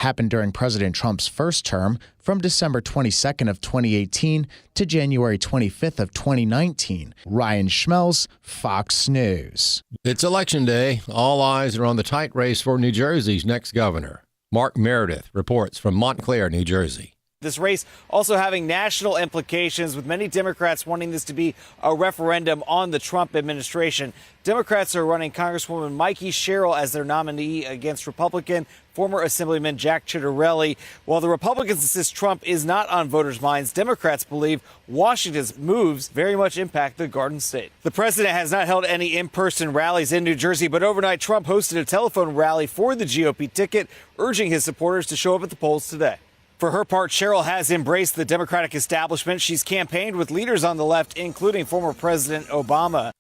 happened during President Trump's first term from December 22nd of 2018 to January 25th of 2019. Ryan Schmelz, Fox News. It's Election Day. All eyes are on the tight race for New Jersey's next governor. Mark Meredith reports from Montclair, New Jersey. This race also having national implications, with many Democrats wanting this to be a referendum on the Trump administration. Democrats are running Congresswoman Mikey Sherrill as their nominee against Republican former Assemblyman Jack Ciattarelli. While the Republicans insist Trump is not on voters' minds, Democrats believe Washington's moves very much impact the Garden State. The president has not held any in-person rallies in New Jersey, but overnight Trump hosted a telephone rally for the GOP ticket, urging his supporters to show up at the polls today. For her part, Sherrill has embraced the Democratic establishment. She's campaigned with leaders on the left, including former President Obama.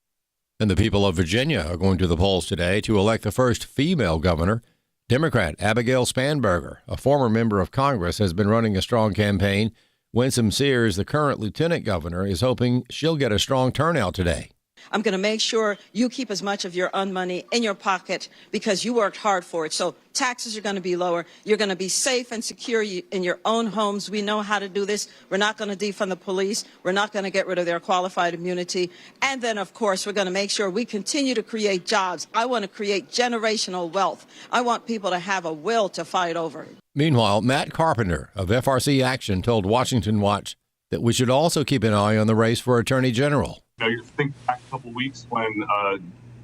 And the people of Virginia are going to the polls today to elect the first female governor. Democrat Abigail Spanberger, a former member of Congress, has been running a strong campaign. Winsome Sears, the current lieutenant governor, is hoping she'll get a strong turnout today. I'm going to make sure you keep as much of your own money in your pocket because you worked hard for it. So taxes are going to be lower. You're going to be safe and secure in your own homes. We know how to do this. We're not going to defund the police. We're not going to get rid of their qualified immunity. And then, of course, we're going to make sure we continue to create jobs. I want to create generational wealth. I want people to have a will to fight over it. Meanwhile, Matt Carpenter of FRC Action told Washington Watch that we should also keep an eye on the race for Attorney General. You think back a couple weeks when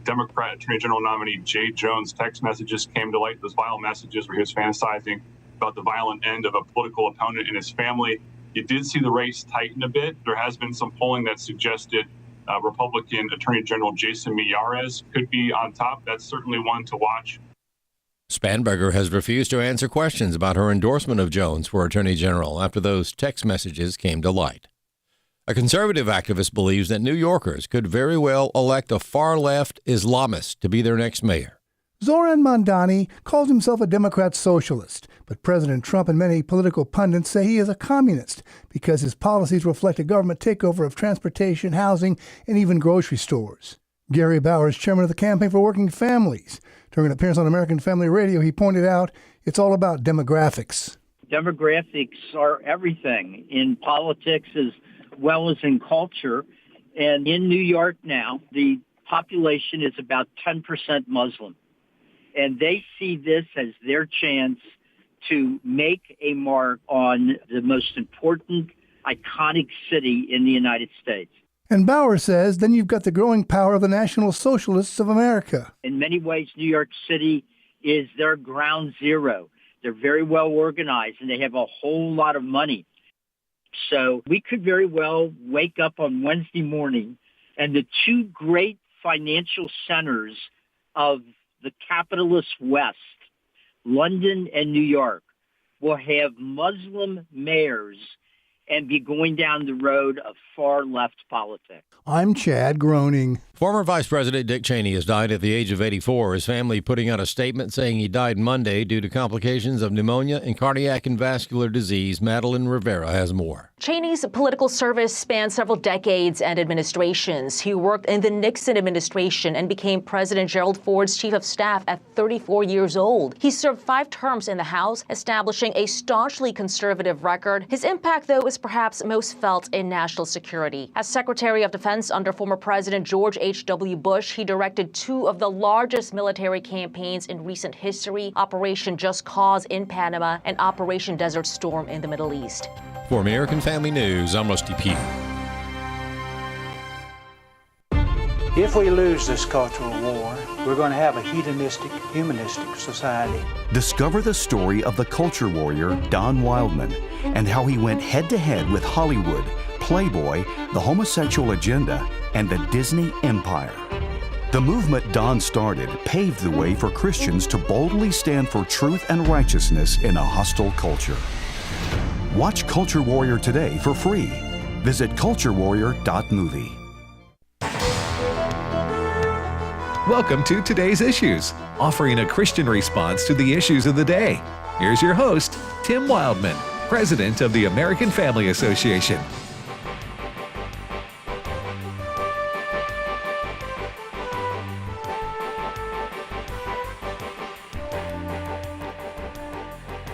Democrat Attorney General nominee Jay Jones' text messages came to light, those vile messages where he was fantasizing about the violent end of a political opponent and his family. You did see the race tighten a bit. There has been some polling that suggested Republican Attorney General Jason Miyares could be on top. That's certainly one to watch. Spanberger has refused to answer questions about her endorsement of Jones for Attorney General after those text messages came to light. A conservative activist believes that New Yorkers could very well elect a far-left Islamist to be their next mayor. Zoran Mandani calls himself a Democrat socialist, but President Trump and many political pundits say he is a communist because his policies reflect a government takeover of transportation, housing, and even grocery stores. Gary Bauer is chairman of the Campaign for Working Families. During an appearance on American Family Radio, he pointed out it's all about demographics. Demographics are everything in politics as well as in culture. And in New York now, the population is about 10% Muslim. And they see this as their chance to make a mark on the most important, iconic city in the United States. And Bauer says then you've got the growing power of the National Socialists of America. In many ways, New York City is their ground zero. They're very well organized, and they have a whole lot of money. So we could very well wake up on Wednesday morning and the two great financial centers of the capitalist West, London and New York, will have Muslim mayors and be going down the road of far-left politics. I'm Chad Groening. Former Vice President Dick Cheney has died at the age of 84. His family putting out a statement saying he died Monday due to complications of pneumonia and cardiac and vascular disease. Madeline Rivera has more. Cheney's political service spanned several decades and administrations. He worked in the Nixon administration and became President Gerald Ford's chief of staff at 34 years old. He served 5 terms in the House, establishing a staunchly conservative record. His impact, though, is perhaps most felt in national security. As Secretary of Defense under former President George H.W. Bush, he directed 2 of the largest military campaigns in recent history, Operation Just Cause in Panama and Operation Desert Storm in the Middle East. For American Family News, I'm Rusty Pugh. If we lose this cultural war, we're going to have a hedonistic, humanistic society. Discover the story of the culture warrior Don Wildmon and how he went head-to-head with Hollywood, Playboy, the homosexual agenda, and the Disney empire. The movement Don started paved the way for Christians to boldly stand for truth and righteousness in a hostile culture. Watch Culture Warrior today for free. Visit culturewarrior.movie. Welcome to Today's Issues, offering a Christian response to the issues of the day. Here's your host, Tim Wildmon, President of the American Family Association.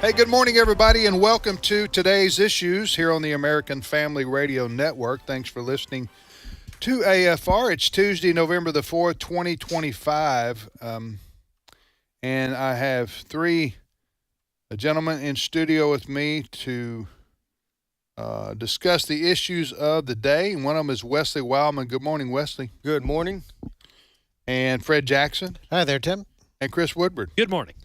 Hey, good morning, everybody, and welcome to today's issues here on the American Family Radio Network. Thanks for listening to AFR. It's Tuesday, November the 4th, 2025, and I have three gentlemen in studio with me to discuss the issues of the day. And one of them is Wesley Wildmon. Good morning, Wesley. Good morning. And Fred Jackson. Hi there, Tim. And Chris Woodward. Good morning.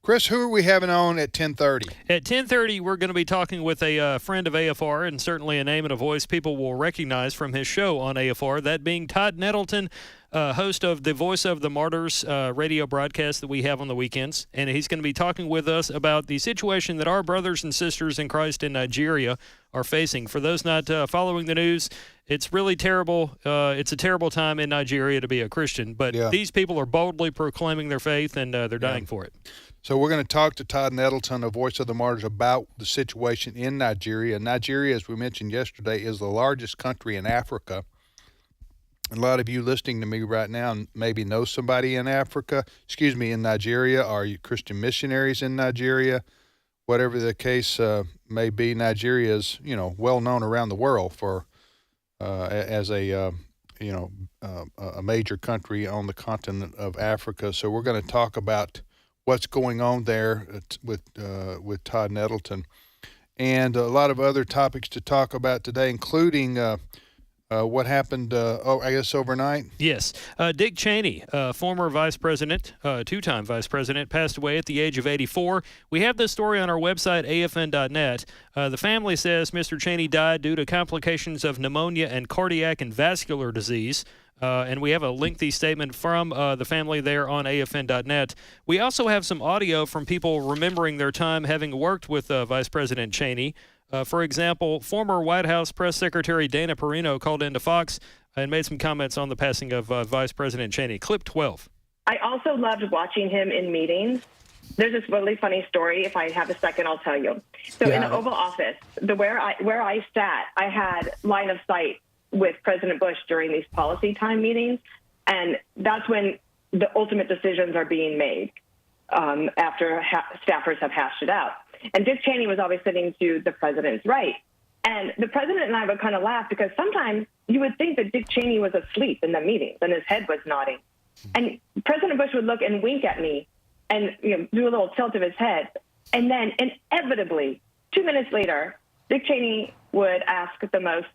Chris, who are we having on at 10:30? At 10:30, we're going to be talking with a friend of AFR, and certainly a name and a voice people will recognize from his show on AFR, that being Todd Nettleton, host of the Voice of the Martyrs radio broadcast that we have on the weekends. And he's going to be talking with us about the situation that our brothers and sisters in Christ in Nigeria are facing. For those not following the news, it's really terrible. It's a terrible time in Nigeria to be a Christian, but these people are boldly proclaiming their faith, and they're dying for it. So we're going to talk to Todd Nettleton of Voice of the Martyrs about the situation in Nigeria. Nigeria, as we mentioned yesterday, is the largest country in Africa. A lot of you listening to me right now maybe know somebody in in Nigeria, or you Christian missionaries in Nigeria. Whatever the case may be, Nigeria is, well known around the world for as a major country on the continent of Africa. So we're going to talk about what's going on there with Todd Nettleton, and a lot of other topics to talk about today, including what happened, overnight. Yes. Dick Cheney, former vice president, two-time vice president, passed away at the age of 84. We have this story on our website, afn.net. The family says Mr. Cheney died due to complications of pneumonia and cardiac and vascular disease. And we have a lengthy statement from the family there on afn.net. We also have some audio from people remembering their time having worked with Vice President Cheney. For example, former White House Press Secretary Dana Perino called into Fox and made some comments on the passing of Vice President Cheney. Clip 12. I also loved watching him in meetings. There's this really funny story. If I have a second, I'll tell you. So in the Oval Office, where I sat, I had line of sight with President Bush during these policy time meetings, and that's when the ultimate decisions are being made after staffers have hashed it out. And Dick Cheney was always sitting to the president's right. And the president and I would kind of laugh because sometimes you would think that Dick Cheney was asleep in the meetings and his head was nodding. And President Bush would look and wink at me and do a little tilt of his head. And then inevitably, 2 minutes later, Dick Cheney would ask the most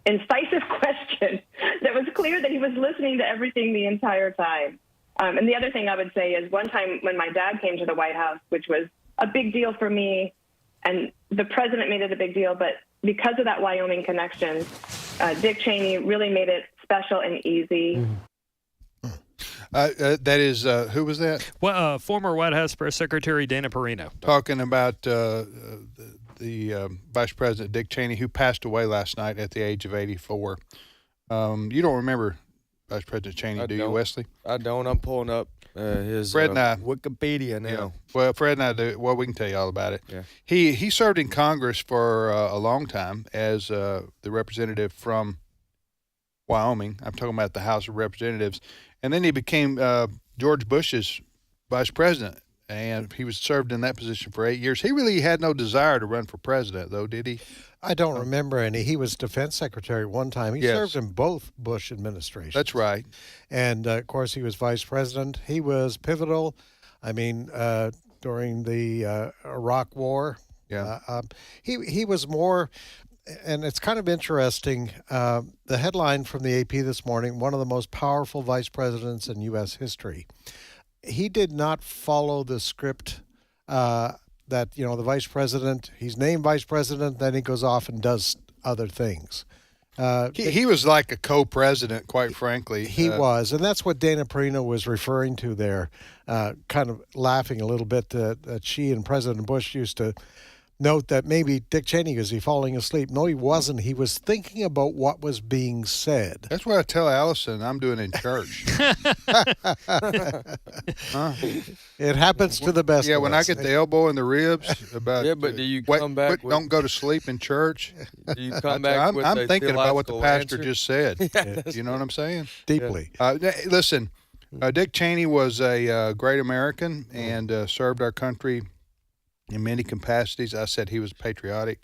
incisive question that was clear that he was listening to everything the entire time. And the other thing I would say is one time when my dad came to the White House, which was a big deal for me, and the president made it a big deal, but because of that Wyoming connection, Dick Cheney really made it special and easy. That is, who was that? Well, former White House Press Secretary Dana Perino. Talking about the Vice President Dick Cheney, who passed away last night at the age of 84. You don't remember Vice President Cheney, do you, Wesley? I don't. I'm pulling up his Fred and I, Wikipedia now. Yeah. Well, Fred and I do. Well, we can tell you all about it. Yeah. He served in Congress for a long time as the representative from Wyoming. I'm talking about the House of Representatives. And then he became George Bush's vice president. And he was served in that position for 8 years. He really had no desire to run for president, though, did he? I don't remember any. He was defense secretary one time. He served in both Bush administrations. That's right. And, of course, he was vice president. He was pivotal. I mean, during the Iraq War. Yeah. He was more, and it's kind of interesting, the headline from the AP this morning, one of the most powerful vice presidents in U.S. history. He did not follow the script that, the vice president, he's named vice president, then he goes off and does other things. He was like a co-president, quite frankly. He was, and that's what Dana Perino was referring to there, kind of laughing a little bit that she and President Bush used to note that maybe Dick Cheney, is he falling asleep? No, he wasn't. He was thinking about what was being said. That's what I tell Allison I'm doing in church. It happens to the best of when us. I get the elbow in the ribs about but do you come back with, don't go to sleep in church? Do you come back with I'm thinking about what the pastor answer? just said. You know what I'm saying? Deeply. Listen, Dick Cheney was a great American and served our country in many capacities. I said he was patriotic,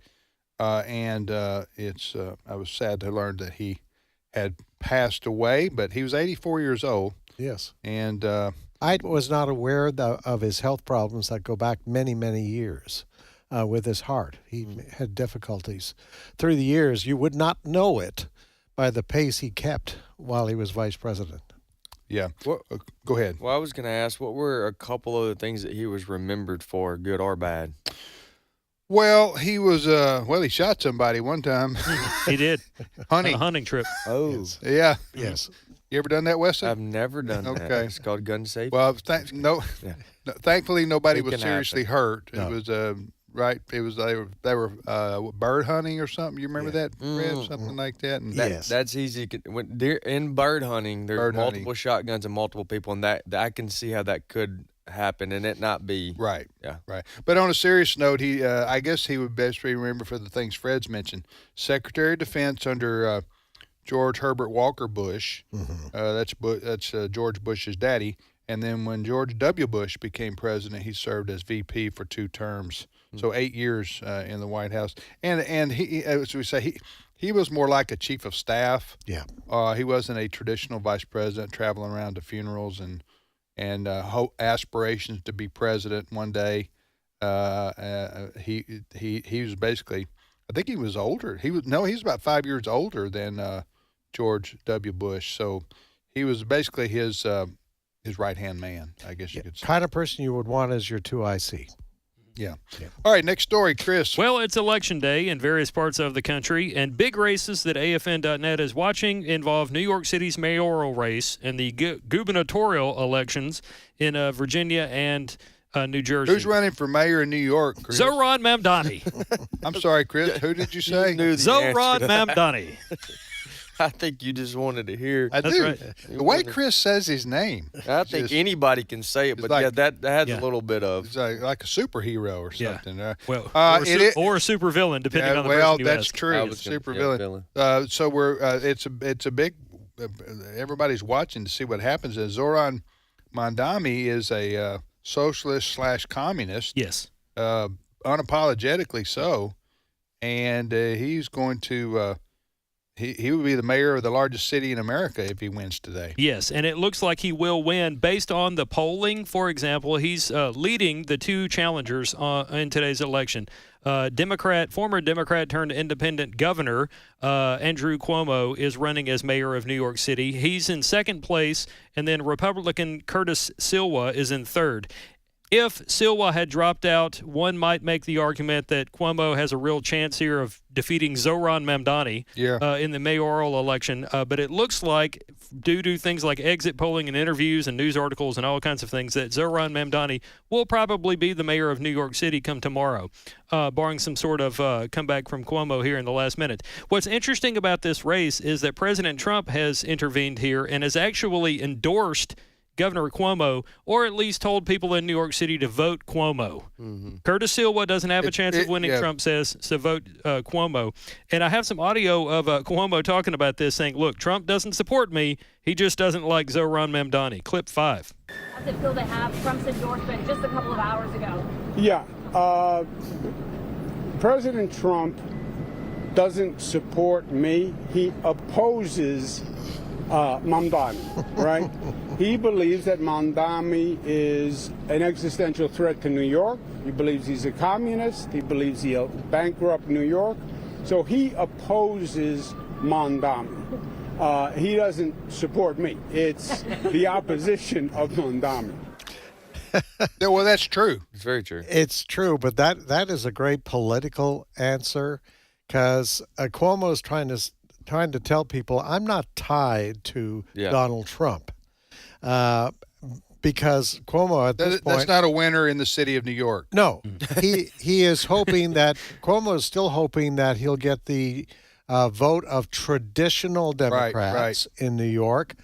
and I was sad to learn that he had passed away, but he was 84 years old. Yes. And I was not aware of his health problems that go back many, many years with his heart. He had difficulties through the years. You would not know it by the pace he kept while he was vice president. Yeah. Go ahead. Well, I was going to ask, what were a couple of the things that he was remembered for, good or bad? Well, he was he shot somebody one time. He did. Hunting. On a hunting trip. Oh. Yes. Yeah. Yes. You ever done that, Wesley? I've never done that. Okay. It's called gun safety. Well, thankfully nobody It was can seriously happen. hurt. No. It was right. It was they were bird hunting or something. You remember that, Fred? Something like that. And Yes. That's easy. In bird hunting, there's multiple shotguns and multiple people, and that I can see how that could happen and it not be right. Yeah. Right. But on a serious note, he I guess he would best be remembered for the things Fred's mentioned. Secretary of Defense under George Herbert Walker Bush. That's George Bush's daddy. And then when George W. Bush became president, he served as VP for 2 terms. So 8 years in the White House. And he, as we say, he was more like a chief of staff. Yeah. He wasn't a traditional vice president traveling around to funerals and aspirations to be president one day. He was basically, I think he was older. He was about 5 years older than George W. Bush. So he was basically his right-hand man, I guess you could say. Kind of person you would want as your 2IC. Yeah. All right, next story, Chris. Well, it's election day in various parts of the country, and big races that AFN.net is watching involve New York City's mayoral race and the gubernatorial elections in Virginia and New Jersey. Who's running for mayor in New York, Chris? Zohran Mamdani. I'm sorry, Chris. Who did you say? Zohran Mamdani. I think you just wanted to hear. I do. Right. The way Chris says his name. I think anybody can say it, but like, that has a little bit of. It's like a superhero or something. Yeah. Or a supervillain, depending on the person you that's ask. true. Supervillain. So it's a big. Everybody's watching to see what happens. Zohran Mamdani is a socialist / communist. Yes. Unapologetically so, and he's going to. He would be the mayor of the largest city in America if he wins today. Yes, and it looks like he will win based on the polling. For example, he's leading the 2 challengers in today's election. Former Democrat turned independent governor Andrew Cuomo is running as mayor of New York City. He's in second place, and then Republican Curtis Silva is in third. If Silva had dropped out, one might make the argument that Cuomo has a real chance here of defeating Zohran Mamdani in the mayoral election. But it looks like, due to things like exit polling and interviews and news articles and all kinds of things, that Zohran Mamdani will probably be the mayor of New York City come tomorrow, barring some sort of comeback from Cuomo here in the last minute. What's interesting about this race is that President Trump has intervened here and has actually endorsed Governor Cuomo, or at least told people in New York City to vote Cuomo. Mm-hmm. Curtis Silva doesn't have a chance of winning, Trump says, so vote Cuomo. And I have some audio of Cuomo talking about this, saying, look, Trump doesn't support me. He just doesn't like Zohran Mamdani. Clip 5. How's it feel to have Trump's endorsement just a couple of hours ago? Yeah. President Trump doesn't support me. He opposes Mamdani, right? He believes that Mamdani is an existential threat to New York. He believes he's a communist. He believes he'll bankrupt New York. So he opposes Mamdani. He doesn't support me. It's the opposition of Mamdani. Well, that's true. It's very true. It's true, but that is a great political answer, because Cuomo's trying to tell people, I'm not tied to Donald Trump, because Cuomo at this point, that's not a winner in the city of New York. No, he is hoping that Cuomo is still hoping that he'll get the vote of traditional Democrats in New York,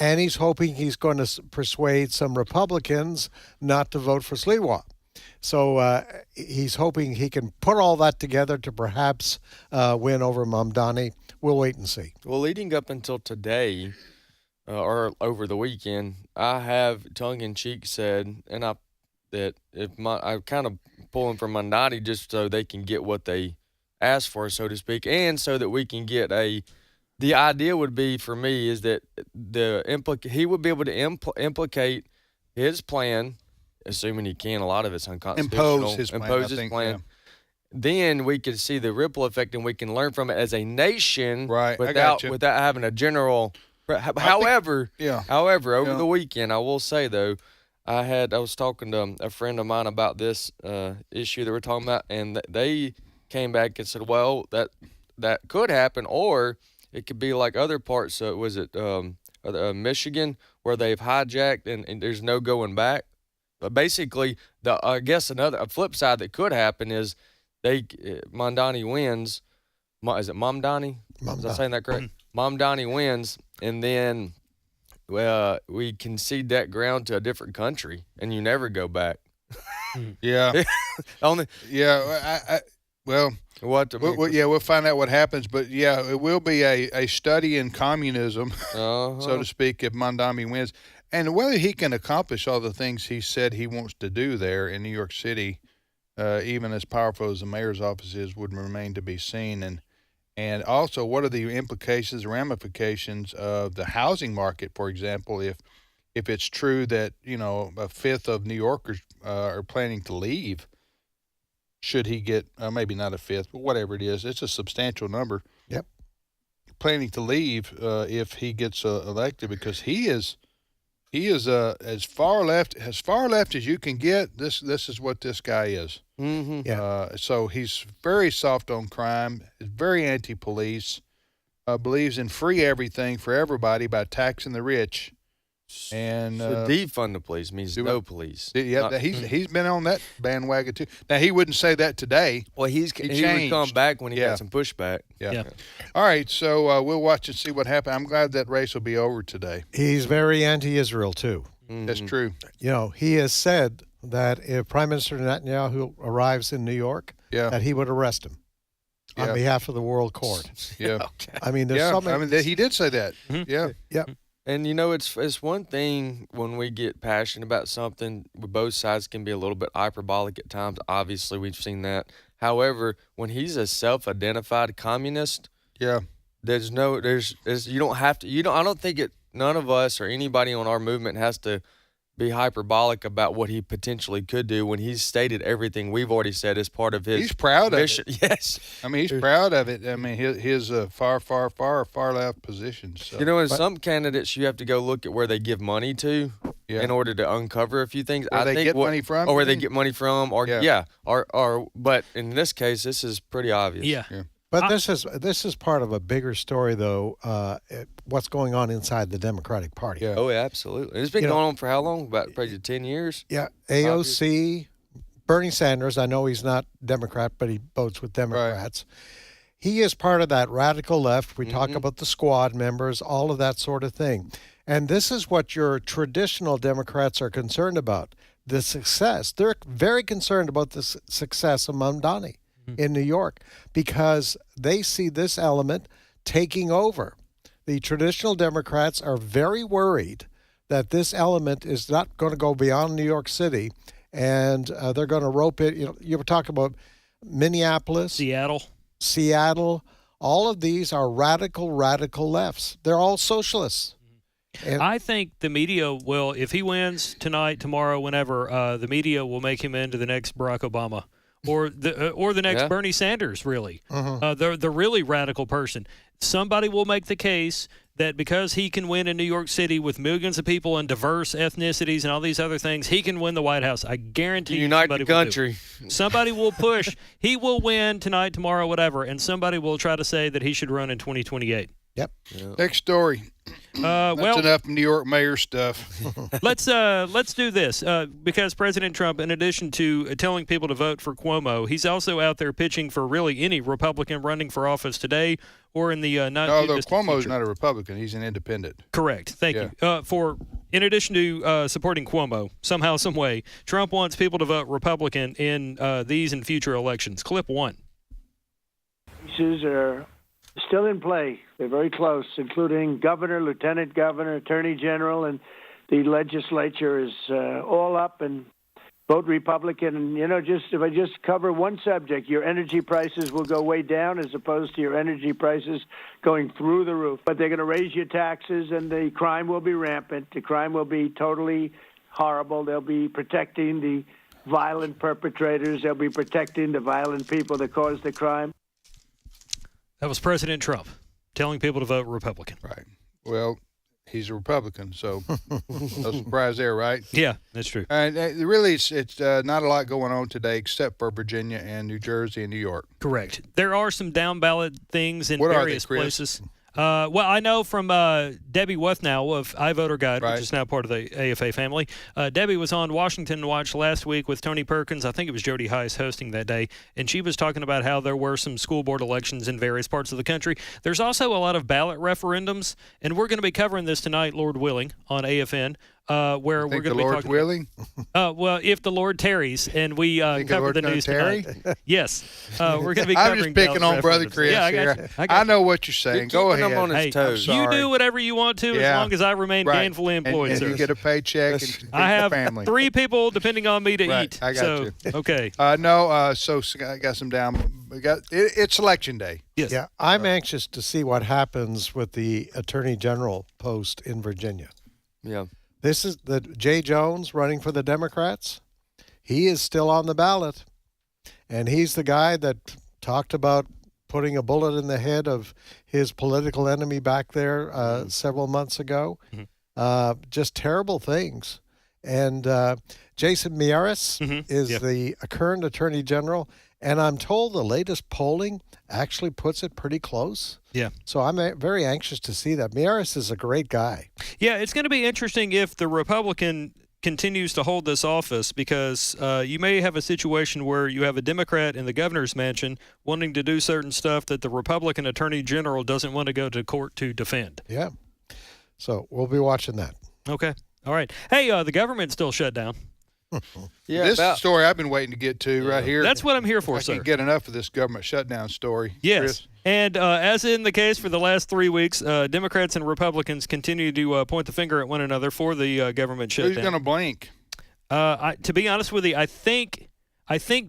and he's hoping he's going to persuade some Republicans not to vote for Sliwa. So he's hoping he can put all that together to perhaps win over Mamdani. We'll wait and see. Well, leading up until today, or over the weekend, I have tongue-in-cheek said, and I that I'm kind of pulling for Mondani just so they can get what they asked for, so to speak, and so that we can get the idea would be for me is that he would be able to implicate his plan, assuming he can. A lot of it's unconstitutional. Impose his plan. Yeah. Then we could see the ripple effect, and we can learn from it as a nation, right? Without having a general. However, over the weekend, I will say though, I was talking to a friend of mine about this issue that we're talking about, and they came back and said, well, that could happen, or it could be like other parts. So was it Michigan where they've hijacked and there's no going back? But basically, I guess a flip side that could happen is Mondani wins. Is it Mamdani? Is I saying that correct? Mamdani wins, and then we concede that ground to a different country, and you never go back. Yeah. Well, we'll find out what happens. But, yeah, it will be a study in communism, so to speak, if Mondani wins. And whether he can accomplish all the things he said he wants to do there in New York City, even as powerful as the mayor's office is, would remain to be seen. And also, what are the implications, ramifications of the housing market, for example, if it's true that, a fifth of New Yorkers are planning to leave? Should he get, maybe not a fifth, but whatever it is, it's a substantial number. Yep. Planning to leave if he gets elected, because he is as far left as you can get. This is what this guy is. Mm-hmm. Yeah. So he's very soft on crime, is very anti-police, believes in free everything for everybody by taxing the rich. And defund the police means no police. Yeah, he's been on that bandwagon too. Now he wouldn't say that today. Well, he would come back when he got some pushback. Yeah. All right, so we'll watch and see what happens. I'm glad that race will be over today. He's very anti-Israel too. Mm-hmm. That's true. He has said that if Prime Minister Netanyahu arrives in New York, that he would arrest him on behalf of the World Court. Yeah. Okay. I mean, there's so many. He did say that. Mm-hmm. Yeah. Yeah. And it's one thing when we get passionate about something, both sides can be a little bit hyperbolic at times. Obviously, we've seen that. However, when he's a self-identified communist, you don't have to. I don't think none of us or anybody on our movement has to be hyperbolic about what he potentially could do when he's stated everything we've already said as part of his He's proud mission. of it. Yes. I mean, he's proud of it. I mean, his far left position. So. In some candidates, you have to go look at where they give money to in order to uncover a few things. Where they get money from? Or where they get money from. But in this case, this is pretty obvious. Yeah. But this is part of a bigger story, though. What's going on inside the Democratic Party? Yeah. Oh, yeah, absolutely. It's been going on for how long? About probably 10 years. Yeah. AOC, Bernie Sanders. I know he's not Democrat, but he votes with Democrats. Right. He is part of that radical left. We talk about the squad members, all of that sort of thing. And this is what your traditional Democrats are concerned about: the success. They're very concerned about the success of Mamdani in New York, because they see this element taking over. The traditional Democrats are very worried that this element is not going to go beyond New York City, and they're going to rope it. You were talking about Minneapolis, Seattle. All of these are radical lefts. They're all socialists. And I think the media will, if he wins tonight, tomorrow, whenever, the media will make him into the next Barack Obama. Or the next Bernie Sanders, really. The really radical person. Somebody will make the case that because he can win in New York City with millions of people and diverse ethnicities and all these other things, he can win the White House. I guarantee you unite the country. Somebody will push. He will win tonight, tomorrow, whatever, and somebody will try to say that he should run in 2028. Yep. Next story. That's enough New York mayor stuff. Let's do this because President Trump, in addition to telling people to vote for Cuomo, he's also out there pitching for really any Republican running for office today or in the Cuomo's not a Republican; he's an independent. Correct. Thank you. In addition to supporting Cuomo somehow, some way, Trump wants people to vote Republican in these and future elections. Clip 1. Issues are still in play. They're very close, including governor, lieutenant governor, attorney general, and the legislature is all up and vote Republican. And, if I just cover one subject, your energy prices will go way down as opposed to your energy prices going through the roof. But they're going to raise your taxes, and the crime will be rampant. The crime will be totally horrible. They'll be protecting the violent perpetrators. They'll be protecting the violent people that caused the crime. That was President Trump telling people to vote Republican. Right. Well, he's a Republican, so no surprise there, right? Yeah, that's true. And really, it's not a lot going on today except for Virginia and New Jersey and New York. Correct. There are some down ballot things in What various are they, Chris? places. Well, I know from Debbie Wuthnow of iVoter Guide, Right. which is now part of the AFA family. Debbie was on Washington Watch last week with Tony Perkins. I think it was Jody Heiss hosting that day, and she was talking about how there were some school board elections in various parts of the country. There's also a lot of ballot referendums, and we're going to be covering this tonight, Lord willing, on AFN. Where we're going to be Lord's talking willing? well, if the Lord tarries and we cover the news tonight. Yes. We're going to be covering I'm just picking on ballot Brother referendums. Chris Yeah, here. I I know what you're saying. Go ahead. him on his toes. You do whatever you want to as long as I remain Right. gainfully employed, and sir. you get a paycheck and feed I have your family. 3 people depending on me to Right. eat. I got so, you. Okay. So I got some down. It's election day. Yes. Yeah, I'm anxious to see what happens with the Attorney General post in Virginia. Yeah. This is the Jay Jones running for the Democrats. He is still on the ballot, and he's the guy that talked about putting a bullet in the head of his political enemy back there several months ago. Just terrible things. And Jason Miyares is the current Attorney General, and I'm told the latest polling actually puts it pretty close. Yeah. So I'm very anxious to see that. Miyares is a great guy. Yeah, it's going to be interesting if the Republican continues to hold this office because you may have a situation where you have a Democrat in the governor's mansion wanting to do certain stuff that the Republican Attorney General doesn't want to go to court to defend. Yeah. So we'll be watching that. Okay. All right. Hey, the government's still shut down. Yeah, this is the story I've been waiting to get to right here. That's what I'm here for, I sir. can't get enough of this government shutdown story. Yes. Chris. And as in the case for the last 3 weeks, Democrats and Republicans continue to point the finger at one another for the government shutdown. Who's going to blink? To be honest with you, I think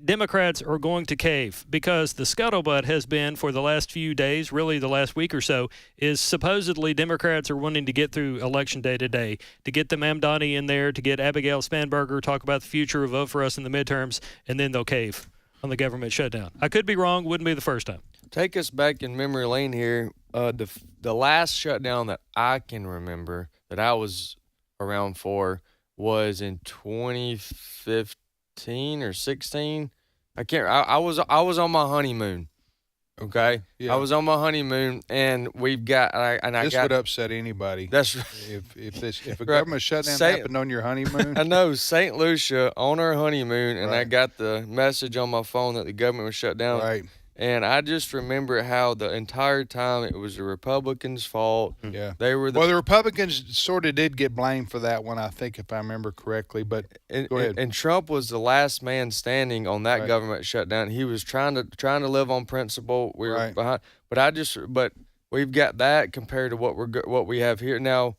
Democrats are going to cave because the scuttlebutt has been for the last few days, really the last week or so, is supposedly Democrats are wanting to get through Election Day today, to get the Mamdani in there, to get Abigail Spanberger, talk about the future, vote for us in the midterms, and then they'll cave on the government shutdown. I could be wrong, wouldn't be the first time. Take us back in memory lane here. The last shutdown that I can remember that I was around for was in 2015 or 16. I can't. I was on my honeymoon. Okay. Yeah. I was on my honeymoon, and we've got. This would upset anybody. That's if a government shutdown happened on your honeymoon. I know St. Lucia on our honeymoon, and I Right. got the message on my phone that the government was shut down. Right. And I just remember how the entire time it was the Republicans' fault. Yeah. They were Well, the Republicans sort of did get blamed for that one, I think, if I remember correctly. But go ahead. And Trump was the last man standing on that Right. government shutdown. He was trying to live on principle. We were Right. behind, but we've got that compared to what we have here now.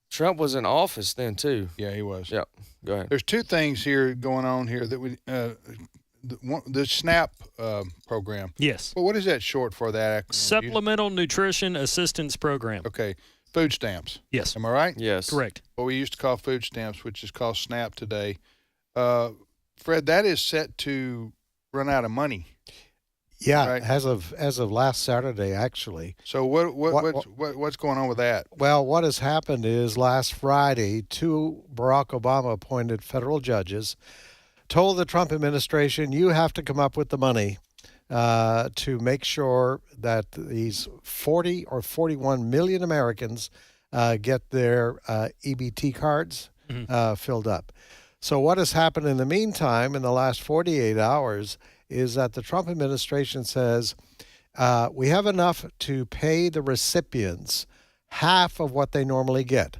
Trump was in office then too. Yeah, he was. Yeah, go ahead. There's two things here going on here that we the SNAP program. Yes. Well, what is that short for? That acronym? Supplemental Nutrition Assistance Program. Okay, food stamps. Yes. Am I right? Yes. Correct. What we used to call food stamps, which is called SNAP today. Fred, that is set to run out of money. Yeah, Right. as of last Saturday, actually. So what's going on with that? Well, what has happened is last Friday, 2 Barack Obama-appointed federal judges told the Trump administration, you have to come up with the money to make sure that these 40 or 41 million Americans get their EBT cards filled up. So what has happened in the meantime, in the last 48 hours, is that the Trump administration says, we have enough to pay the recipients half of what they normally get.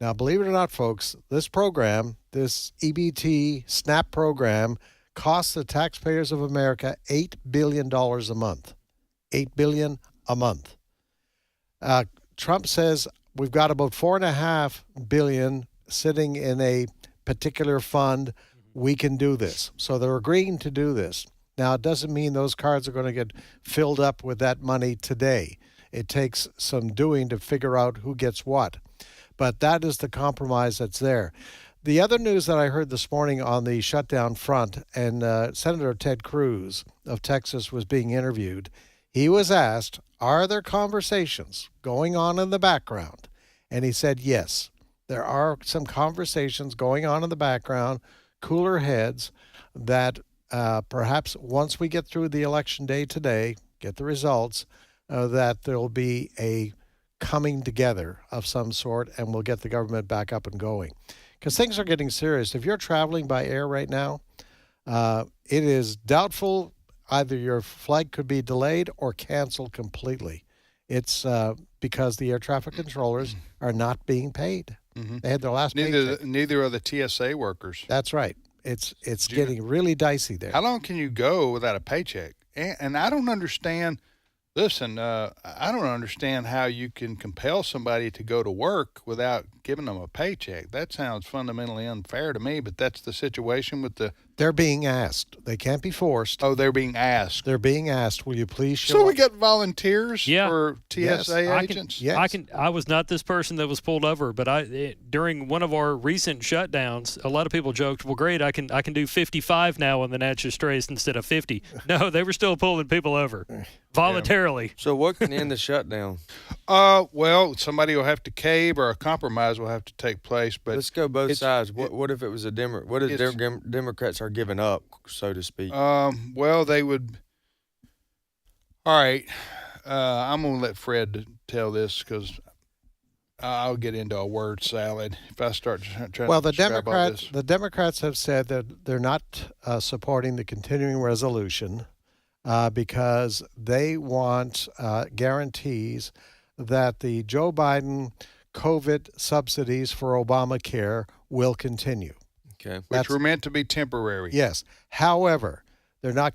Now, believe it or not, folks, this program, this EBT SNAP program, costs the taxpayers of America $8 billion a month. $8 billion a month. Trump says we've got about $4.5 billion sitting in a particular fund, we can do this. So they're agreeing to do this. Now, it doesn't mean those cards are going to get filled up with that money today. It takes some doing to figure out who gets what. But that is the compromise that's there. The other news that I heard this morning on the shutdown front, and Senator Ted Cruz of Texas was being interviewed. He was asked, are there conversations going on in the background? And he said, yes, there are some conversations going on in the background, cooler heads, that perhaps once we get through the election day today, get the results, that there will be a coming together of some sort, and we'll get the government back up and going. Because things are getting serious. If you're traveling by air right now, it is doubtful either your flight could be delayed or canceled completely. It's because the air traffic controllers are not being paid. Mm-hmm. They had their last paycheck. Neither are the TSA workers. That's right. It's getting really dicey there. How long can you go without a paycheck? And I don't understand. Listen, I don't understand how you can compel somebody to go to work without giving them a paycheck. That sounds fundamentally unfair to me, but that's the situation with the... They're being asked. They can't be forced. Oh, they're being asked. They're being asked, will you please show So we up? get volunteers for TSA agents? I was not this person that was pulled over, but during one of our recent shutdowns, a lot of people joked, well, great, I can do 55 now on the Natchez Trace instead of 50. No, they were still pulling people over voluntarily. Yeah. So what can end the shutdown? Well, somebody will have to cave or a compromise will have to take place. But let's go both sides. What if it was what if Democrats are giving up, so to speak? Well, they would. All right, I'm gonna let Fred tell this because I'll get into a word salad if I start trying. Well, to the Democrats have said that they're not supporting the continuing resolution because they want guarantees that the Joe Biden COVID subsidies for Obamacare will continue. Okay. Which were meant to be temporary. Yes. However, they're not,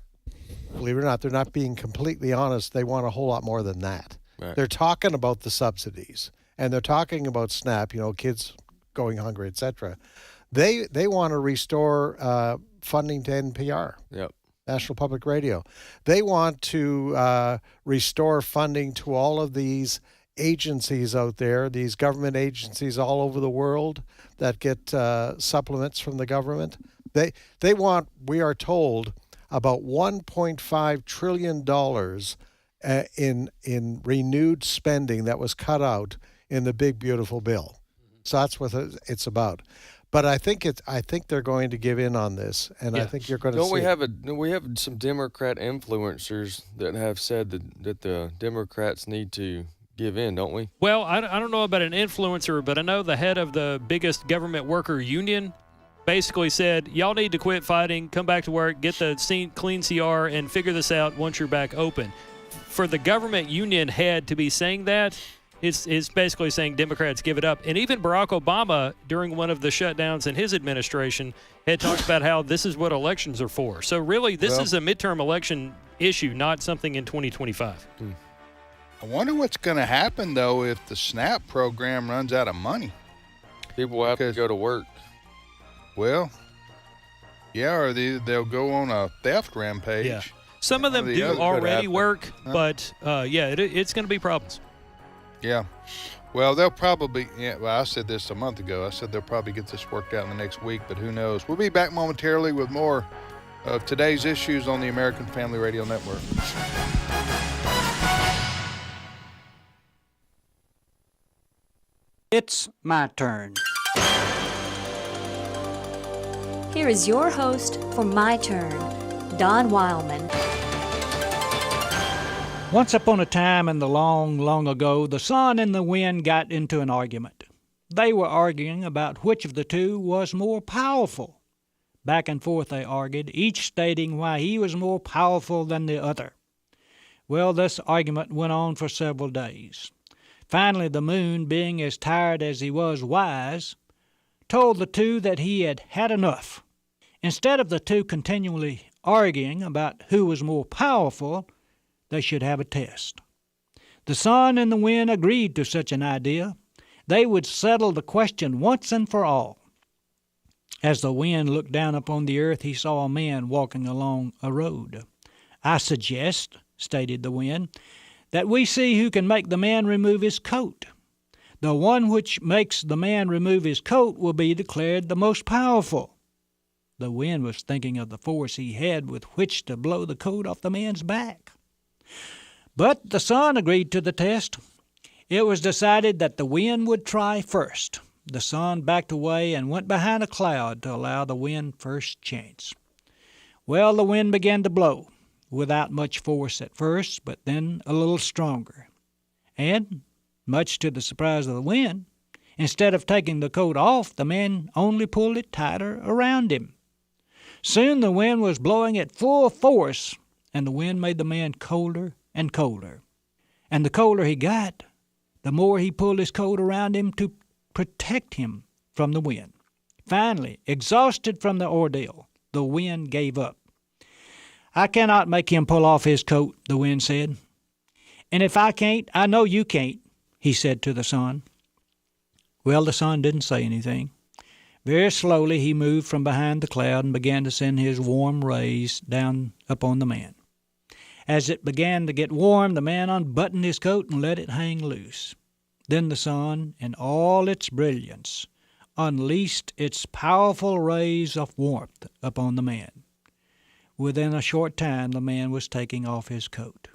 believe it or not, they're not being completely honest. They want a whole lot more than that. Right. They're talking about the subsidies, and they're talking about SNAP, kids going hungry, etc. They want to restore funding to NPR. Yep. National Public Radio. They want to restore funding to all of these agencies out there, these government agencies all over the world that get supplements from the government. They want, we are told, about $1.5 trillion in renewed spending that was cut out in the big beautiful bill. So that's what it's about. But I think they're going to give in on this, and I think you're going to see. We have some Democrat influencers that have said that the Democrats need to give in, don't we? Well, I don't know about an influencer, but I know the head of the biggest government worker union basically said, y'all need to quit fighting, come back to work, get the clean CR, and figure this out once you're back open. For the government union head to be saying that, it's basically saying Democrats give it up. And even Barack Obama, during one of the shutdowns in his administration, had talked about how this is what elections are for. So really, this is a midterm election issue, not something in 2025. I wonder what's going to happen, though, if the SNAP program runs out of money. People will have to go to work. Well, yeah, or they'll go on a theft rampage. Yeah. Some of them do already work, but, it's going to be problems. Yeah. Well, they'll probably, I said this a month ago. I said they'll probably get this worked out in the next week, but who knows? We'll be back momentarily with more of today's issues on the American Family Radio Network. It's my turn. Here is your host for My Turn, Don Wildmon. Once upon a time in the long, long ago, the sun and the wind got into an argument. They were arguing about which of the two was more powerful. Back and forth they argued, each stating why he was more powerful than the other. Well, this argument went on for several days. Finally, the moon, being as tired as he was wise, told the two that he had had enough. Instead of the two continually arguing about who was more powerful, they should have a test. The sun and the wind agreed to such an idea. They would settle the question once and for all. As the wind looked down upon the earth, he saw a man walking along a road. I suggest, stated the wind, that we see who can make the man remove his coat. The one which makes the man remove his coat will be declared the most powerful. The wind was thinking of the force he had with which to blow the coat off the man's back. But the sun agreed to the test. It was decided that the wind would try first. The sun backed away and went behind a cloud to allow the wind first chance. Well, the wind began to blow, without much force at first, but then a little stronger. And, much to the surprise of the wind, instead of taking the coat off, the man only pulled it tighter around him. Soon the wind was blowing at full force, and the wind made the man colder and colder. And the colder he got, the more he pulled his coat around him to protect him from the wind. Finally, exhausted from the ordeal, the wind gave up. I cannot make him pull off his coat, the wind said. And if I can't, I know you can't, he said to the sun. Well, the sun didn't say anything. Very slowly he moved from behind the cloud and began to send his warm rays down upon the man. As it began to get warm, the man unbuttoned his coat and let it hang loose. Then the sun, in all its brilliance, unleashed its powerful rays of warmth upon the man. Within a short time, the man was taking off his coat.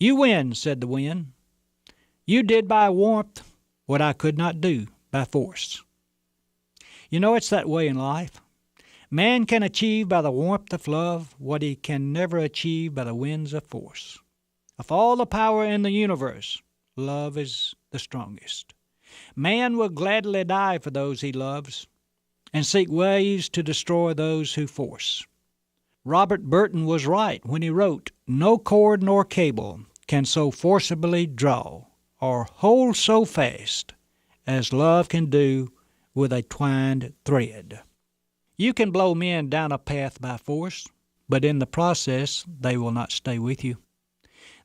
"You win," said the wind. "You did by warmth what I could not do by force." You know, it's that way in life. Man can achieve by the warmth of love what he can never achieve by the winds of force. Of all the power in the universe, love is the strongest. Man will gladly die for those he loves and seek ways to destroy those who force. Robert Burton was right when he wrote, "No cord nor cable can so forcibly draw or hold so fast as love can do with a twined thread." You can blow men down a path by force, but in the process they will not stay with you.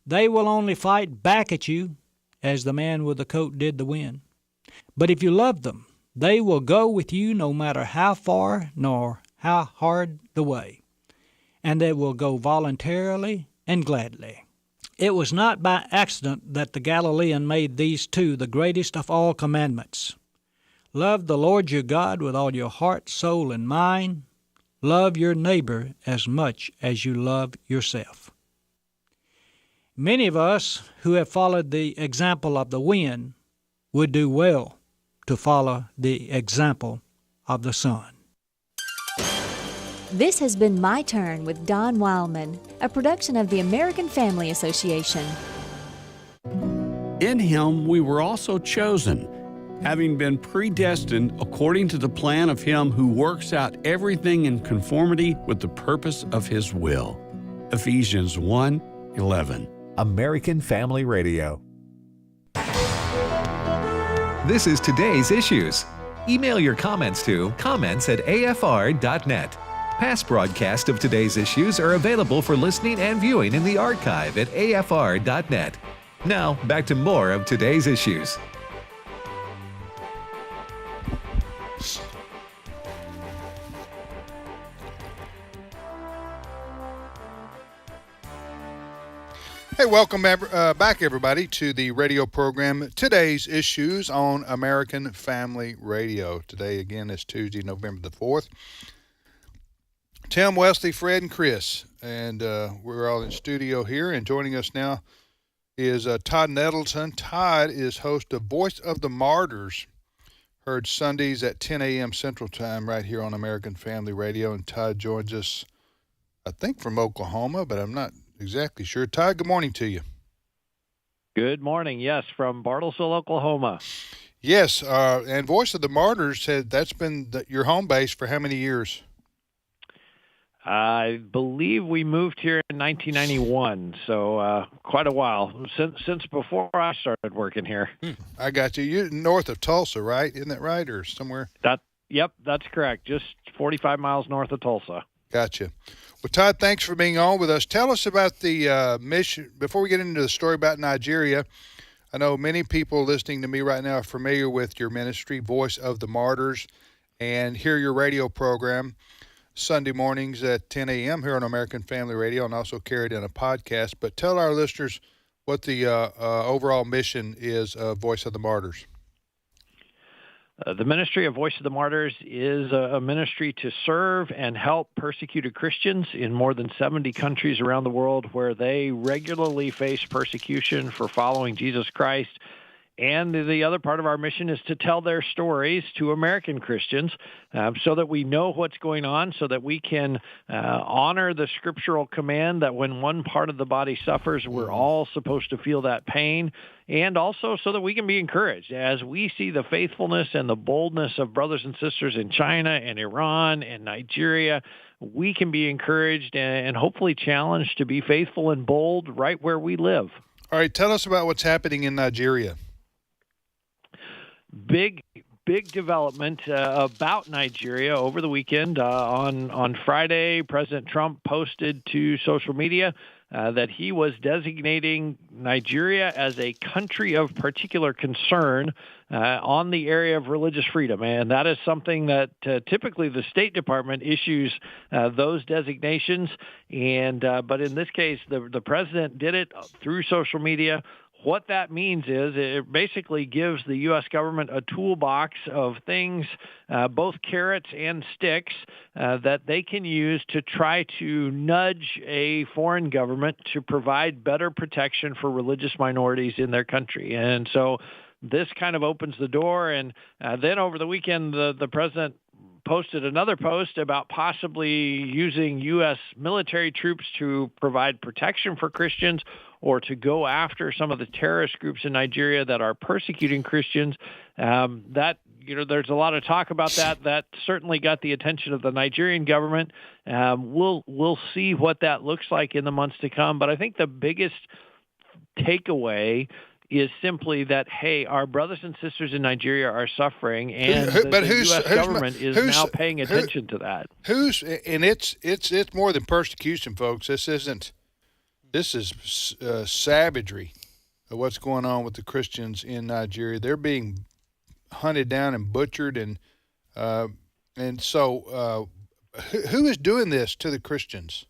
They will only fight back at you, as the man with the coat did the wind. But if you love them, they will go with you no matter how far nor how hard the way, and they will go voluntarily and gladly. It was not by accident that the Galilean made these two the greatest of all commandments. Love the Lord your God with all your heart, soul, and mind. Love your neighbor as much as you love yourself. Many of us who have followed the example of the wind would do well to follow the example of the sun. This has been My Turn with Don Wildmon, a production of the American Family Association. In Him we were also chosen, having been predestined according to the plan of Him who works out everything in conformity with the purpose of His will. Ephesians 1:11. American Family Radio. This is Today's Issues. Email your comments to comments@afr.net. Past broadcasts of Today's Issues are available for listening and viewing in the archive at afr.net. Now, back to more of Today's Issues. Hey, welcome back, everybody, to the radio program Today's Issues on American Family Radio. Today, again, is Tuesday, November the 4th. Tim, Wesley, Fred, and Chris, and we're all in studio here, and joining us now is Todd Nettleton. Todd is host of Voice of the Martyrs, heard Sundays at 10 a.m. Central Time right here on American Family Radio, and Todd joins us, I think, from Oklahoma, but I'm not exactly sure. Todd, good morning to you. Good morning. Yes, from Bartlesville, Oklahoma. Yes, and Voice of the Martyrs said that's been your home base for how many years? I believe we moved here in 1991, so quite a while, since before I started working here. I got you. You're north of Tulsa, right? Isn't that right, or somewhere? Yep, that's correct. Just 45 miles north of Tulsa. Gotcha. Well, Todd, thanks for being on with us. Tell us about the mission. Before we get into the story about Nigeria, I know many people listening to me right now are familiar with your ministry, Voice of the Martyrs, and hear your radio program Sunday mornings at 10 a.m. here on American Family Radio, and also carried in a podcast. But tell our listeners what the overall mission is of Voice of the Martyrs. The ministry of Voice of the Martyrs is a ministry to serve and help persecuted Christians in more than 70 countries around the world where they regularly face persecution for following Jesus Christ. And the other part of our mission is to tell their stories to American Christians so that we know what's going on, so that we can honor the scriptural command that when one part of the body suffers, we're all supposed to feel that pain, and also so that we can be encouraged. As we see the faithfulness and the boldness of brothers and sisters in China and Iran and Nigeria, we can be encouraged and hopefully challenged to be faithful and bold right where we live. All right, tell us about what's happening in Nigeria. Big development about Nigeria over the weekend. On Friday, President Trump posted to social media that he was designating Nigeria as a country of particular concern on the area of religious freedom. And that is something that typically the State Department issues those designations. But in this case, the president did it through social media. What that means is it basically gives the U.S. government a toolbox of things, both carrots and sticks, that they can use to try to nudge a foreign government to provide better protection for religious minorities in their country. And so this kind of opens the door. And then over the weekend, the president posted another post about possibly using U.S. military troops to provide protection for Christians or to go after some of the terrorist groups in Nigeria that are persecuting Christians. There's a lot of talk about that. That certainly got the attention of the Nigerian government. We'll see what that looks like in the months to come. But I think the biggest takeaway is simply that, hey, our brothers and sisters in Nigeria are suffering, and the U.S. government is now paying attention to that. It's more than persecution, folks. This is savagery of what's going on with the Christians in Nigeria. They're being hunted down and butchered, and so who is doing this to the Christians?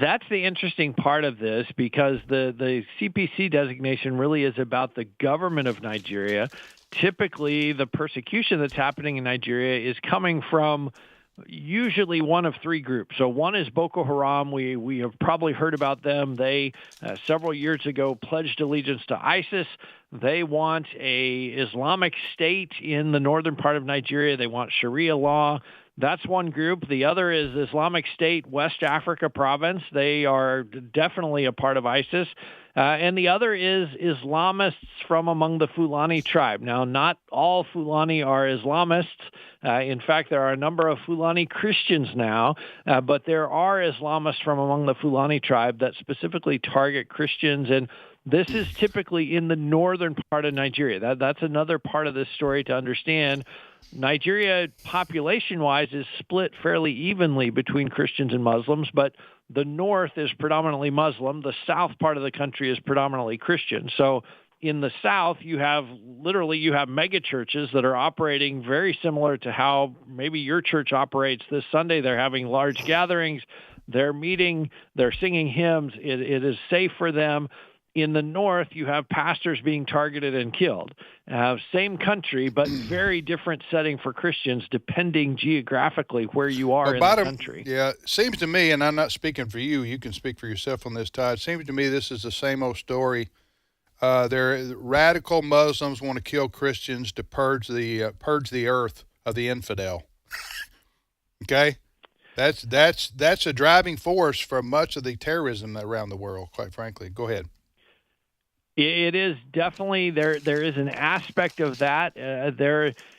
That's the interesting part of this, because the CPC designation really is about the government of Nigeria. Typically, the persecution that's happening in Nigeria is coming from usually one of three groups. So one is Boko Haram. We have probably heard about them. They, several years ago, pledged allegiance to ISIS. They want a Islamic state in the northern part of Nigeria. They want Sharia law. That's one group. The other is Islamic State West Africa province. They are definitely a part of ISIS. And the other is Islamists from among the Fulani tribe. Now, not all Fulani are Islamists. In fact, there are a number of Fulani Christians now, but there are Islamists from among the Fulani tribe that specifically target Christians. And this is typically in the northern part of Nigeria. That's another part of this story to understand. Nigeria, population-wise, is split fairly evenly between Christians and Muslims, but the north is predominantly Muslim. The south part of the country is predominantly Christian. So in the south, you have mega churches that are operating very similar to how maybe your church operates this Sunday. They're having large gatherings. They're meeting. They're singing hymns. It is safe for them. In the north, you have pastors being targeted and killed. Same country, but very different setting for Christians, depending geographically where you are in the country. Yeah, it seems to me, and I'm not speaking for you, you can speak for yourself on this, Todd. It seems to me this is the same old story. Radical Muslims want to kill Christians to purge the earth of the infidel. Okay? That's a driving force for much of the terrorism around the world, quite frankly. Go ahead. It is definitely there is an aspect of that. As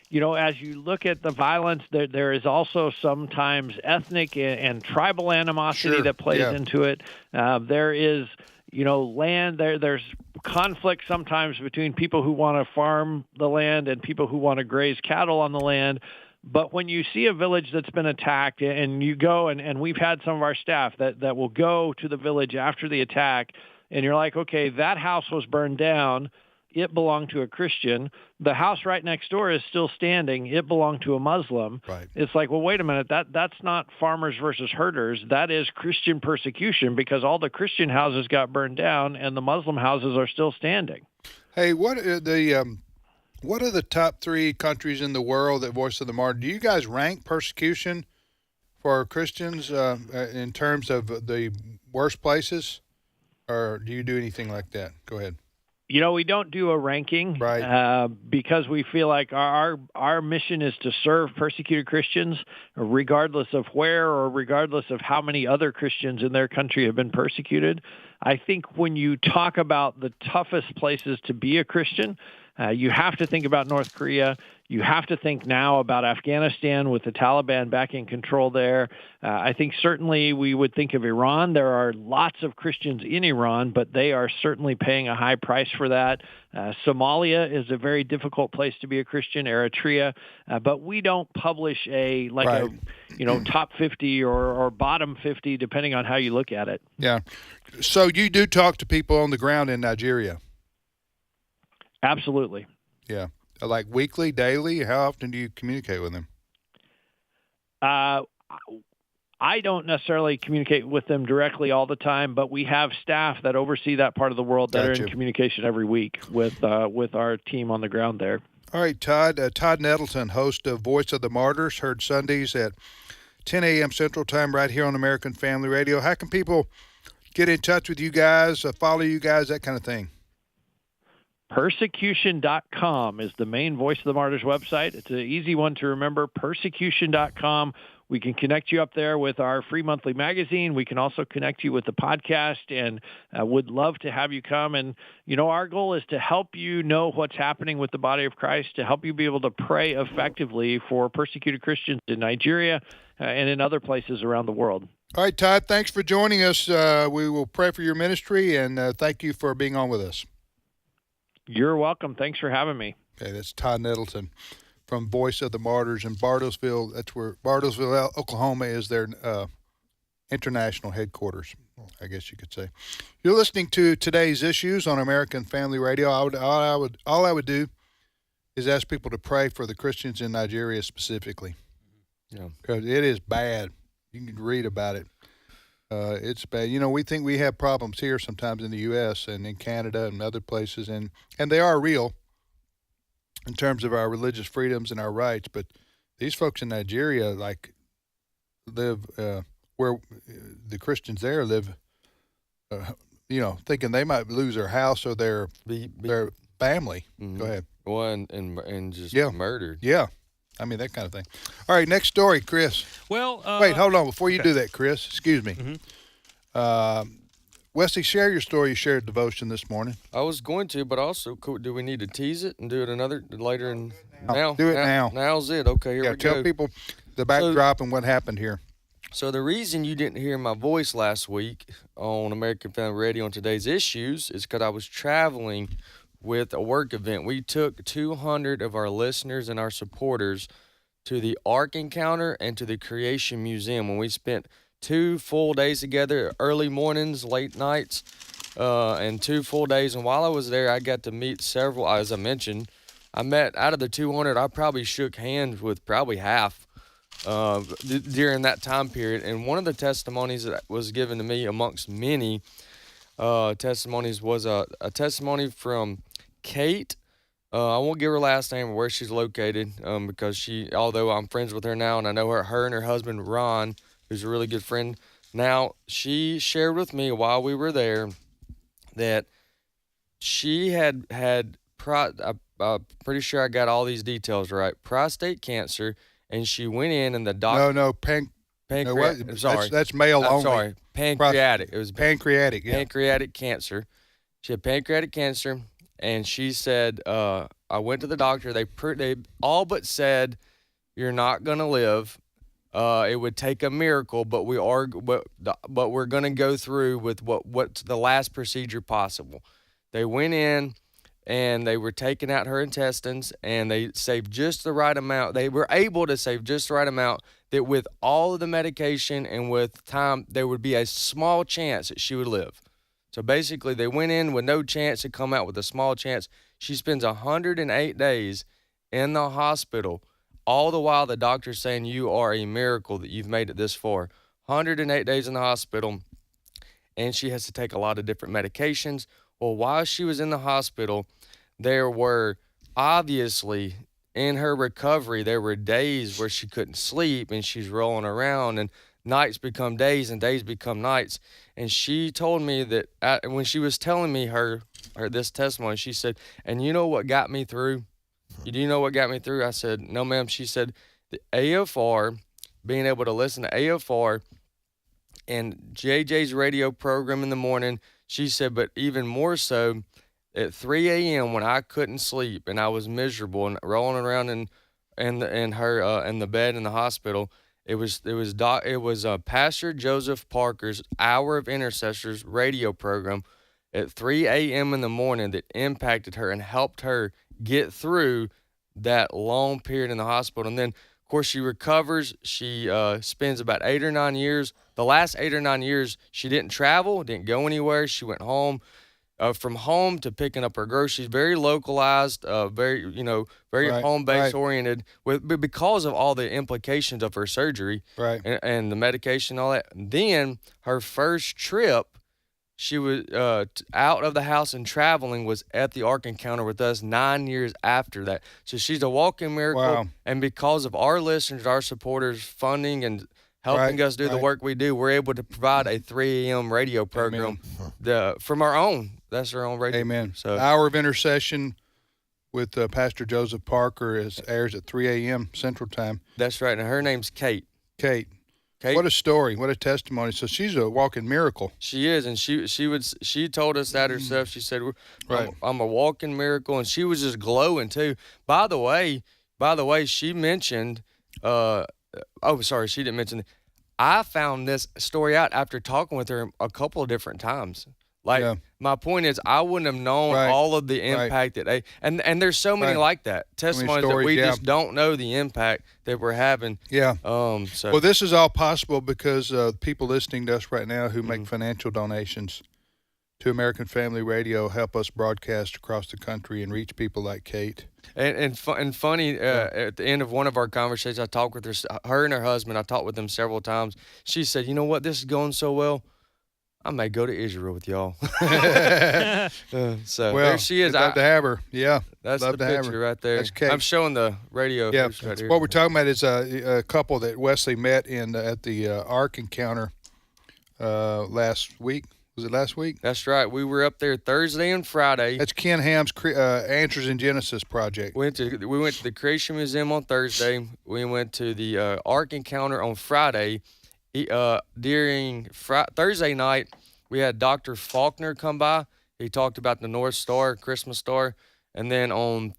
you look at the violence, there is also sometimes ethnic and tribal animosity that plays into it. There is, land. There's conflict sometimes between people who want to farm the land and people who want to graze cattle on the land. But when you see a village that's been attacked and you go, and we've had some of our staff that will go to the village after the attack, and you're like, okay, that house was burned down. it belonged to a Christian. The house right next door is still standing. It belonged to a Muslim. Right. It's like, well, wait a minute. That's not farmers versus herders. That is Christian persecution, because all the Christian houses got burned down and the Muslim houses are still standing. Hey, what are the top 3 countries in the world that Voice of the Martyr? Do you guys rank persecution for Christians in terms of the worst places, or do you do anything like that? Go ahead. We don't do a ranking, right? Because we feel like our mission is to serve persecuted Christians, regardless of where or regardless of how many other Christians in their country have been persecuted. I think when you talk about the toughest places to be a Christian, you have to think about North Korea. You have to think now about Afghanistan with the Taliban back in control there. I think certainly we would think of Iran. There are lots of Christians in Iran, but they are certainly paying a high price for that. Somalia is a very difficult place to be a Christian, Eritrea, but we don't publish a top 50 or bottom 50, depending on how you look at it. Yeah. So you do talk to people on the ground in Nigeria? Absolutely. Yeah. Like weekly, daily? How often do you communicate with them? I don't necessarily communicate with them directly all the time, but we have staff that oversee that part of the world that are in communication every week with our team on the ground there. All right, Todd. Todd Nettleton, host of Voice of the Martyrs, heard Sundays at 10 a.m. Central Time right here on American Family Radio. How can people get in touch with you guys, follow you guys, that kind of thing? Persecution.com is the main Voice of the Martyrs website. It's an easy one to remember, persecution.com. We can connect you up there with our free monthly magazine. We can also connect you with the podcast, and would love to have you come. And, our goal is to help you know what's happening with the body of Christ, to help you be able to pray effectively for persecuted Christians in Nigeria and in other places around the world. All right, Todd, thanks for joining us. We will pray for your ministry, and thank you for being on with us. You're welcome. Thanks for having me. Okay, that's Todd Nettleton from Voice of the Martyrs in Bartlesville. That's where Bartlesville, Oklahoma is their international headquarters, I guess you could say. You're listening to Today's Issues on American Family Radio. All I would do is ask people to pray for the Christians in Nigeria specifically. Yeah. Because it is bad. You can read about it. It's bad. We think we have problems here sometimes in the U.S. and in Canada and other places, and they are real in terms of our religious freedoms and our rights. But these folks in Nigeria, live where the Christians there live, thinking they might lose their house or their family. Mm-hmm. Go ahead. Well, and just murdered. Yeah. I mean, that kind of thing. All right, next story, Chris. Well, wait, hold on. Before you do that, Chris, excuse me. Mm-hmm. Wesley, share your story. You shared devotion this morning. I was going to, but also, do we need to tease it and do it later? Now? Do it now. Now's it. Okay, here we go. Tell people the backdrop and what happened here. So the reason you didn't hear my voice last week on American Family Radio on Today's Issues is because I was traveling with a work event. We took 200 of our listeners and our supporters to the Ark Encounter and to the Creation Museum, when we spent 2 full days together, early mornings, late nights, and 2 full days. And while I was there, I got to meet several. As I mentioned, I met, out of the 200, I probably shook hands with probably half during that time period. And one of the testimonies that was given to me amongst many testimonies was a testimony from Kate. I won't give her last name or where she's located, because although I'm friends with her now and I know her and her husband Ron, who's a really good friend now, she shared with me while we were there that she had I'm pretty sure I got all these details right, prostate cancer, and she went in and the doctor pancreatic. Sorry, that's male only. Sorry, pancreatic. It was pancreatic. Yeah. Pancreatic cancer. She had pancreatic cancer. And she said, I went to the doctor. They all but said, you're not going to live. It would take a miracle, but we're going to go through with what's the last procedure possible. They went in and they were taking out her intestines, and they saved just the right amount. They were able to save just the right amount that with all of the medication and with time, there would be a small chance that she would live. So basically, they went in with no chance to come out with a small chance. She spends 108 days in the hospital. All the while, the doctor's saying you are a miracle that you've made it this far. 108 days in the hospital, and she has to take a lot of different medications. Well, while she was in the hospital, there were obviously, in her recovery, there were days where she couldn't sleep and she's rolling around, and nights become days and days become nights. And she told me that when she was telling me her this testimony, she said, and you know what got me through? Do you know what got me through? I said, no, ma'am. She said, the AFR, being able to listen to AFR and JJ's radio program in the morning, she said, but even more so at 3 a.m. when I couldn't sleep and I was miserable and rolling around in the bed in the hospital, it was Pastor Joseph Parker's Hour of Intercessors radio program at 3 a.m. in the morning that impacted her and helped her get through that long period in the hospital. And then, of course, she recovers. She spends about 8 or 9 years. The last 8 or 9 years, she didn't travel, didn't go anywhere. She went home. From home to picking up her groceries, very localized, very home-based oriented, because of all the implications of her surgery, and the medication, all that. Then her first trip, she was out of the house and traveling, was at the Ark Encounter with us 9 years after that. So she's a walking miracle, Wow. and because of our listeners, our supporters, funding and helping us do the work we do, we're able to provide a 3 a.m. radio program from our own. That's our own radio. Amen. So, Hour of Intercession with Pastor Joseph Parker airs at 3 a.m. Central Time. That's right. And her name's Kate. Kate. What a story. What a testimony. So she's a walking miracle. She is. And she told us that herself. She said, I'm a walking miracle. And she was just glowing too. By the way, she mentioned, she didn't mention it. I found this story out after talking with her a couple of different times. My point is, I wouldn't have known all of the impact that and there's so many like that testimonies that we just don't know the impact that we're having. Yeah. Well, this is all possible because people listening to us right now who make financial donations to American Family Radio help us broadcast across the country and reach people like Kate. And funny, at the end of one of our conversations, I talked with her and her husband. I talked with them several times. She said, "You know what? This is going so well, I may go to Israel with y'all." There she is. Love to have her. Yeah, that's love the to have picture her. right there. That's Kate. I'm showing the radio. Yeah, right here. what we're talking about is a couple that Wesley met at the Ark Encounter last week. Was it last week? That's right. We were up there Thursday and Friday. That's Ken Ham's Answers in Genesis project. We went to the Creation Museum on Thursday. We went to the Ark Encounter on Friday. During Thursday night, we had Dr. Faulkner come by. He talked about the North Star, Christmas star. And then on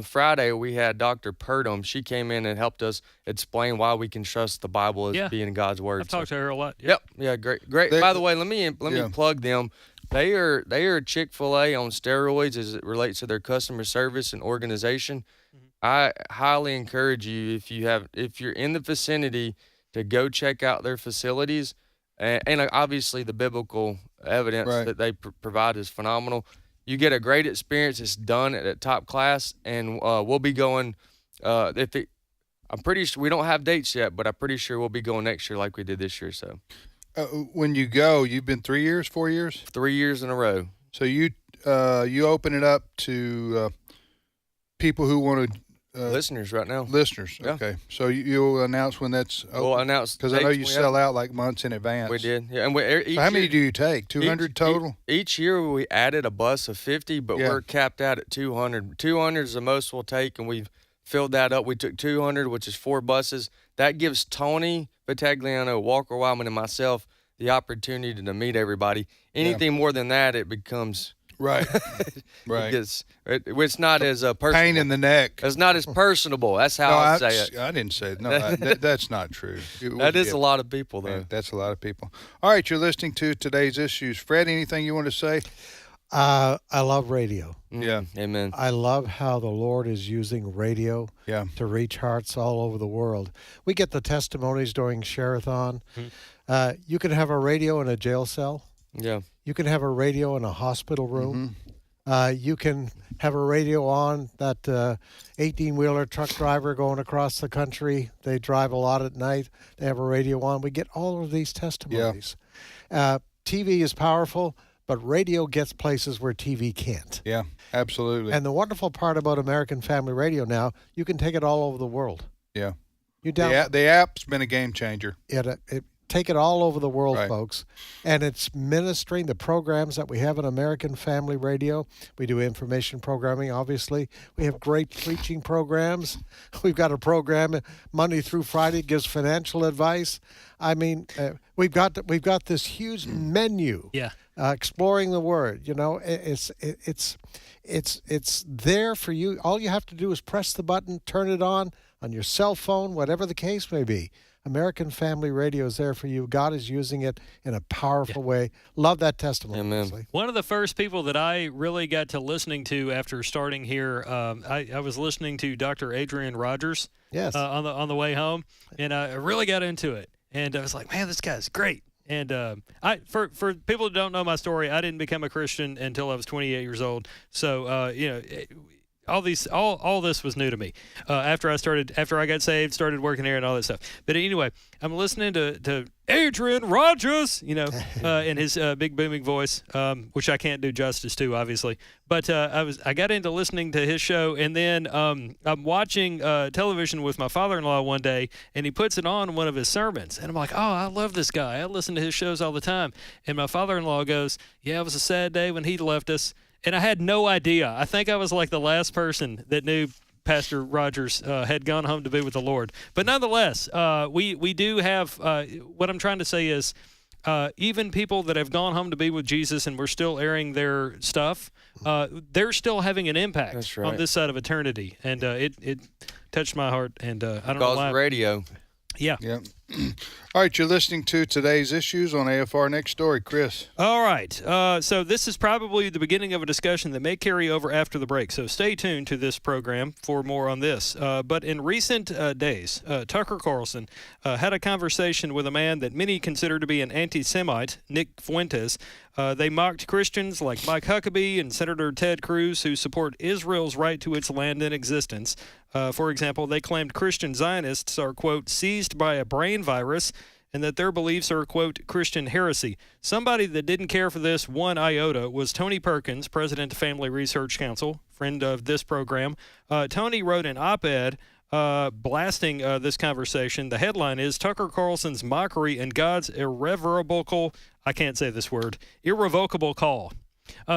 Friday, we had Dr. Purdom. She came in and helped us explain why we can trust the Bible as being God's word. I've talked to her a lot. Yep. Yeah, great. By the way, let me plug them. They are Chick-fil-A on steroids as it relates to their customer service and organization. Mm-hmm. I highly encourage you, if you're in the vicinity, to go check out their facilities. And obviously the biblical evidence that they provide is phenomenal. You get a great experience. It's done at top class, and we'll be going. I'm pretty sure we don't have dates yet, but I'm pretty sure we'll be going next year like we did this year. So, when you go, you've been 3 years, 4 years, 3 years in a row. So you open it up to people who want to. Listeners right now. Listeners, yeah. Okay. So you'll announce when that's open? We'll announce because I know you sell out like months in advance. We did, yeah. And so how many do you take? 200 total? Each year we added a bus of 50, but we're capped out at 200. 200 is the most we'll take, and we've filled that up. We took 200, which is 4 buses. That gives Tony Vitagliano, Walker Wildmon, and myself the opportunity to meet everybody. Anything more than that, it becomes... Right. It's not as personable. Pain in the neck. It's not as personable. That's how I say it. I didn't say it. No, that's not true. That is a lot of people, though. Yeah, that's a lot of people. All right, you're listening to Today's Issues. Fred, anything you want to say? I love radio. Yeah. Amen. I love how the Lord is using radio to reach hearts all over the world. We get the testimonies during Share-a-thon. Mm-hmm. You can have a radio in a jail cell. Yeah. You can have a radio in a hospital room. You can have a radio on. That 18-wheeler truck driver going across the country, they drive a lot at night. They have a radio on. We get all of these testimonies. TV is powerful, but radio gets places where TV can't. Yeah, absolutely. And the wonderful part about American Family Radio now, you can take it all over the world. Yeah. The app's been a game changer. Take it all over the world, Right. folks. And it's ministering the programs that we have on American Family Radio. We do information programming, obviously. We have great preaching programs. We've got a program Monday through Friday gives financial advice. I mean, we've got this huge menu. Yeah. Exploring the Word. You know, it's there for you. All you have to do is press the button, turn it on your cell phone, whatever the case may be. American Family Radio is there for you. God is using it in a powerful way. Love that testimony. Amen. One of the first people that I really got to listening to after starting here, I was listening to Dr. Adrian Rogers. Yes. On the way home, and I really got into it. And I was like, man, this guy's great. And for people who don't know my story, I didn't become a Christian until I was 28 years old. So all this was new to me. After I got saved, started working there and all that stuff. But anyway, I'm listening to Adrian Rogers, in his big booming voice, which I can't do justice to, obviously. But I got into listening to his show, and then I'm watching television with my father-in-law one day, and he puts it on one of his sermons, and I'm like, oh, I love this guy. I listen to his shows all the time. And my father-in-law goes, yeah, it was a sad day when he left us. And I had no idea. I think I was like the last person that knew Pastor Rogers had gone home to be with the Lord. But nonetheless, we do have, what I'm trying to say is, even people that have gone home to be with Jesus and we're still airing their stuff, they're still having an impact on this side of eternity. And it touched my heart. And I don't know why. Radio. Yeah. All right, you're listening to Today's Issues on AFR. Next story, Chris. All right. So this is probably the beginning of a discussion that may carry over after the break. So stay tuned to this program for more on this. But in recent days, Tucker Carlson had a conversation with a man that many consider to be an anti-Semite, Nick Fuentes. They mocked Christians like Mike Huckabee and Senator Ted Cruz, who support Israel's right to its land and existence. For example, they claimed Christian Zionists are, quote, seized by a brain virus, and that their beliefs are, quote, Christian heresy. Somebody that didn't care for this one iota was Tony Perkins, president of Family Research Council, friend of this program. Tony wrote an op-ed blasting this conversation. The headline is Tucker Carlson's mockery and God's irrevocable call.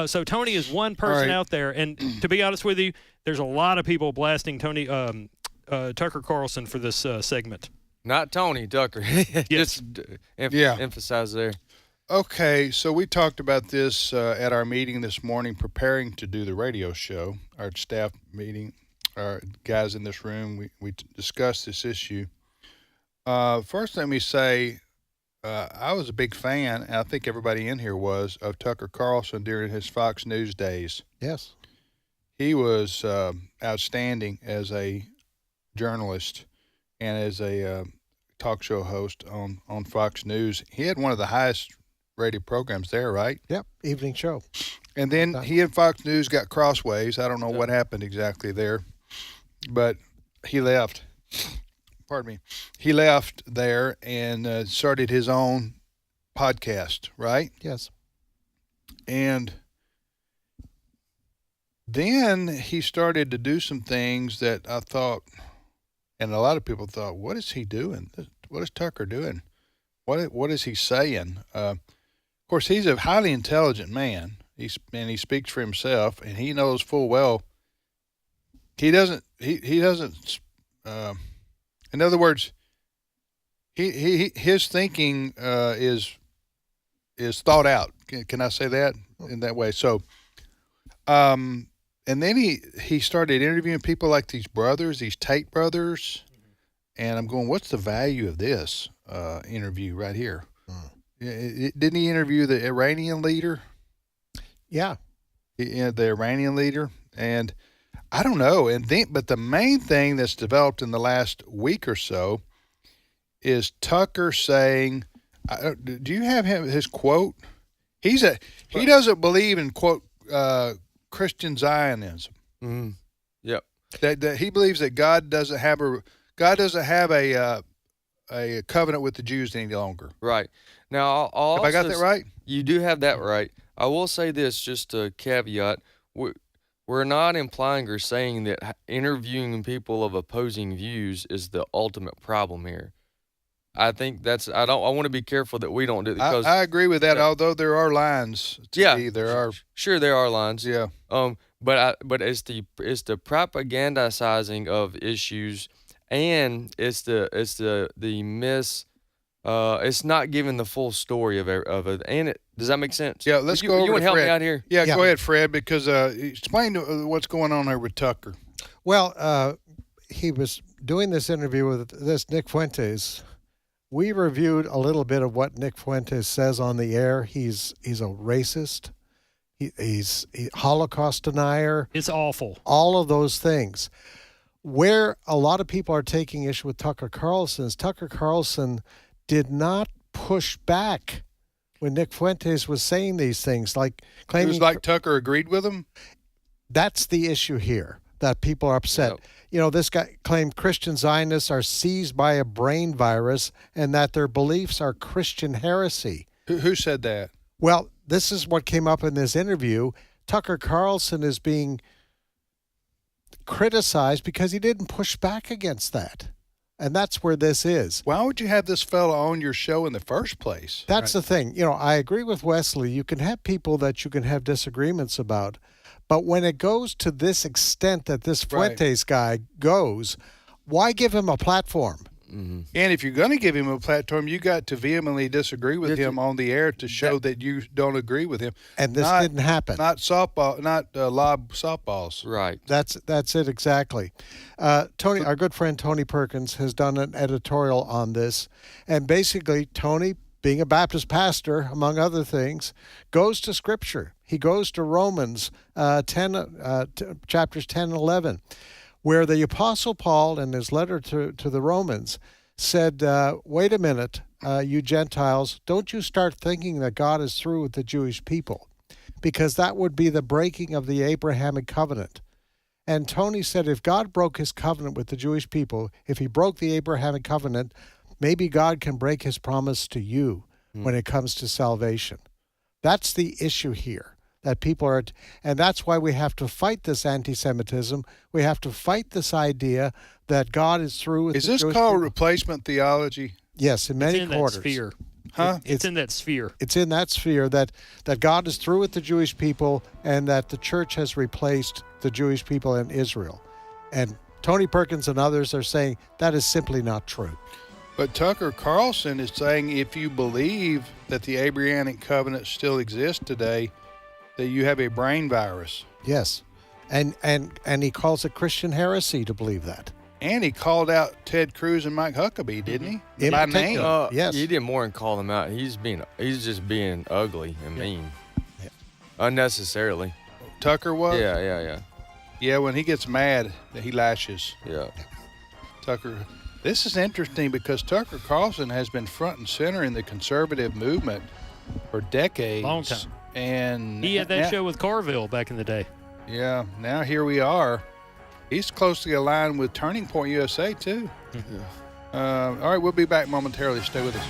So Tony is one person out there, and to be honest with you, there's a lot of people blasting Tucker Carlson for this segment. Not Tony, Tucker. Yes. Just emphasize there. Okay, so we talked about this at our meeting this morning, preparing to do the radio show, our staff meeting, our guys in this room. We discussed this issue. First, let me say, I was a big fan, and I think everybody in here was, of Tucker Carlson during his Fox News days. Yes. He was outstanding as a journalist and as a talk show host on Fox News. He had one of the highest rated programs there, right? Yep, evening show. And then he and Fox News got crossways. I don't know what happened exactly there, but he left. Pardon me. He left there and started his own podcast, right? Yes. And then he started to do some things that I thought, and a lot of people thought, what is he doing? What is Tucker doing? What is he saying? Of course, he's a highly intelligent man. He speaks for himself, and he knows full well he doesn't. In other words, his thinking is thought out. Can I say that in that way? So, and then he started interviewing people like these Tate brothers, and I'm going, what's the value of this interview right here? Didn't he interview the Iranian leader? Yeah, the Iranian leader, and I don't know. But the main thing that's developed in the last week or so is Tucker saying, "Do you have his quote? He doesn't believe in quote Christian Zionism. Mm-hmm. Yep. That he believes that God doesn't have a covenant with the Jews any longer. Right. Now, have I got that right? You do have that right. I will say this, just a caveat. We're not implying or saying that interviewing people of opposing views is the ultimate problem here. I think I want to be careful that we don't do it because I agree with that. Although there are lines. There are. Sure, there are lines. Yeah. But it's the propagandizing of issues, and it's not giving the full story of it. And does that make sense? Yeah. Let's go over. You want to to help Fred. me out here? Yeah. Go ahead, Fred, because explain what's going on there with Tucker. Well, he was doing this interview with this Nick Fuentes. We reviewed a little bit of what Nick Fuentes says on the air. He's a racist. He's a Holocaust denier. It's awful. All of those things. Where a lot of people are taking issue with Tucker Carlson is Tucker Carlson did not push back when Nick Fuentes was saying these things, like claiming. It was like Tucker agreed with him? That's the issue here, that people are upset. Yep. You know, this guy claimed Christian Zionists are seized by a brain virus and that their beliefs are Christian heresy. Who said that? Well, this is what came up in this interview. Tucker Carlson is being criticized because he didn't push back against that. And that's where this is. Why would you have this fellow on your show in the first place? That's the thing. You know, I agree with Wesley. You can have people that you can have disagreements about. But when it goes to this extent that this Fuentes guy goes, why give him a platform? Mm-hmm. And if you're going to give him a platform, you got to vehemently disagree with him on the air to show that you don't agree with him. And this didn't happen. Not softball, not lob softballs. Right. That's it exactly. Tony, our good friend Tony Perkins has done an editorial on this, and basically Tony, being a Baptist pastor, among other things, goes to Scripture. He goes to Romans chapters 10 and 11, where the Apostle Paul, in his letter to the Romans, said, wait a minute, you Gentiles, don't you start thinking that God is through with the Jewish people, because that would be the breaking of the Abrahamic covenant. And Tony said if God broke his covenant with the Jewish people, if he broke the Abrahamic covenant, maybe God can break his promise to you when it comes to salvation. That's the issue here, that people are, and that's why we have to fight this anti-Semitism. We have to fight this idea that God is through with the Jewish people. Is this called replacement theology? Yes, in many quarters. That sphere. Huh? It's in that sphere. It's in that sphere that God is through with the Jewish people and that the church has replaced the Jewish people in Israel. And Tony Perkins and others are saying that is simply not true. But Tucker Carlson is saying if you believe that the Abrahamic covenant still exists today, that you have a brain virus. Yes. And he calls it Christian heresy to believe that. And he called out Ted Cruz and Mike Huckabee, didn't he? By name. Yes. He did more than call them out. He's just being ugly and mean. Yeah. Unnecessarily. Tucker was? Yeah. Yeah, when he gets mad, he lashes. Yeah. Tucker. This is interesting because Tucker Carlson has been front and center in the conservative movement for decades. Long time. And he had that show with Carville back in the day. Yeah, now here we are. He's closely aligned with Turning Point USA, too. All right, we'll be back momentarily. Stay with us.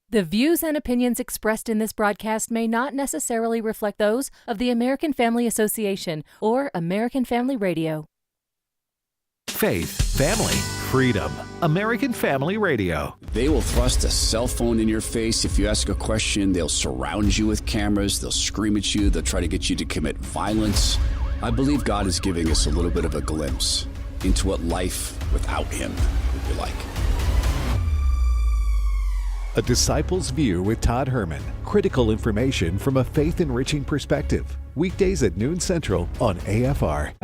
The views and opinions expressed in this broadcast may not necessarily reflect those of the American Family Association or American Family Radio. Faith, family, freedom. American Family Radio. They will thrust a cell phone in your face. If you ask a question, they'll surround you with cameras. They'll scream at you. They'll try to get you to commit violence. I believe God is giving us a little bit of a glimpse into what life without Him would be like. A Disciple's View with Todd Herman. Critical information from a faith-enriching perspective. Weekdays at noon Central on AFR.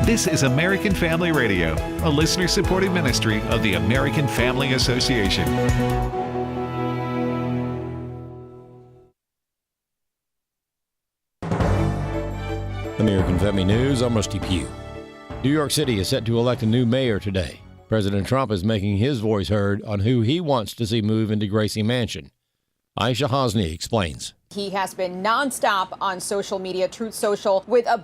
This is American Family Radio, a listener-supported ministry of the American Family Association. American Family News, I'm Rusty Pugh. New York City is set to elect a new mayor today. President Trump is making his voice heard on who he wants to see move into Gracie Mansion. Aisha Hosni explains. He has been nonstop on social media, Truth Social, with a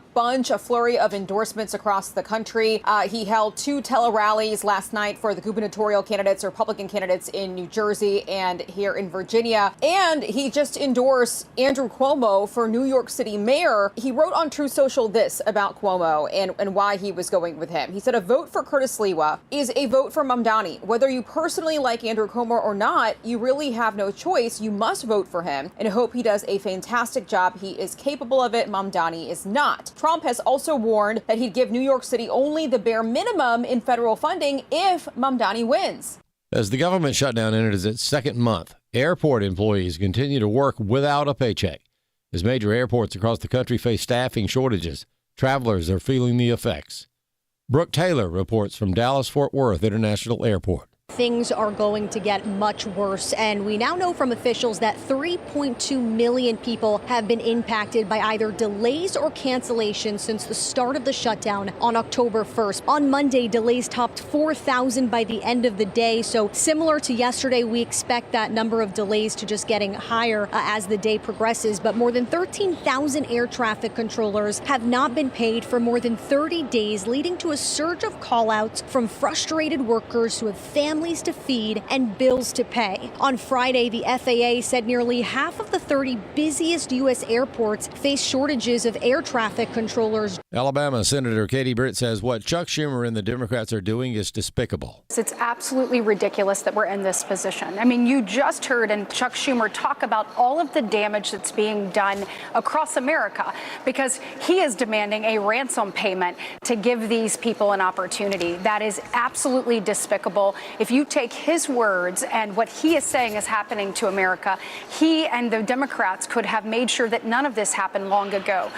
flurry of endorsements across the country. He held 2 tele-rallies last night for the gubernatorial candidates, Republican candidates in New Jersey and here in Virginia. And he just endorsed Andrew Cuomo for New York City mayor. He wrote on Truth Social this about Cuomo and why he was going with him. He said, "A vote for Curtis Sliwa is a vote for Mamdani. Whether you personally like Andrew Cuomo or not, you really have no choice. You must vote for him and hope he does a fantastic job. He is capable of it. Mamdani is not." Trump has also warned that he'd give New York City only the bare minimum in federal funding if Mamdani wins. As the government shutdown enters its second month, airport employees continue to work without a paycheck. As major airports across the country face staffing shortages, travelers are feeling the effects. Brooke Taylor reports from Dallas-Fort Worth International Airport. Things are going to get much worse, and we now know from officials that 3.2 million people have been impacted by either delays or cancellations since the start of the shutdown on October 1st. On Monday, delays topped 4,000 by the end of the day, so similar to yesterday, we expect that number of delays to just getting higher as the day progresses. But more than 13,000 air traffic controllers have not been paid for more than 30 days, leading to a surge of call-outs from frustrated workers who have families to feed and bills to pay. On Friday, the FAA said nearly half of the 30 busiest U.S. airports face shortages of air traffic controllers. Alabama Senator Katie Britt says what Chuck Schumer and the Democrats are doing is despicable. It's absolutely ridiculous that we're in this position. I mean, you just heard Chuck Schumer talk about all of the damage that's being done across America because he is demanding a ransom payment to give these people an opportunity. That is absolutely despicable. If you take his words and what he is saying is happening to America, he and the Democrats could have made sure that none of this happened long ago.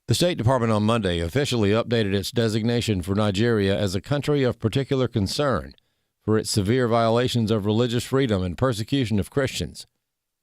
The State Department on Monday officially updated its designation for Nigeria as a country of particular concern for its severe violations of religious freedom and persecution of Christians.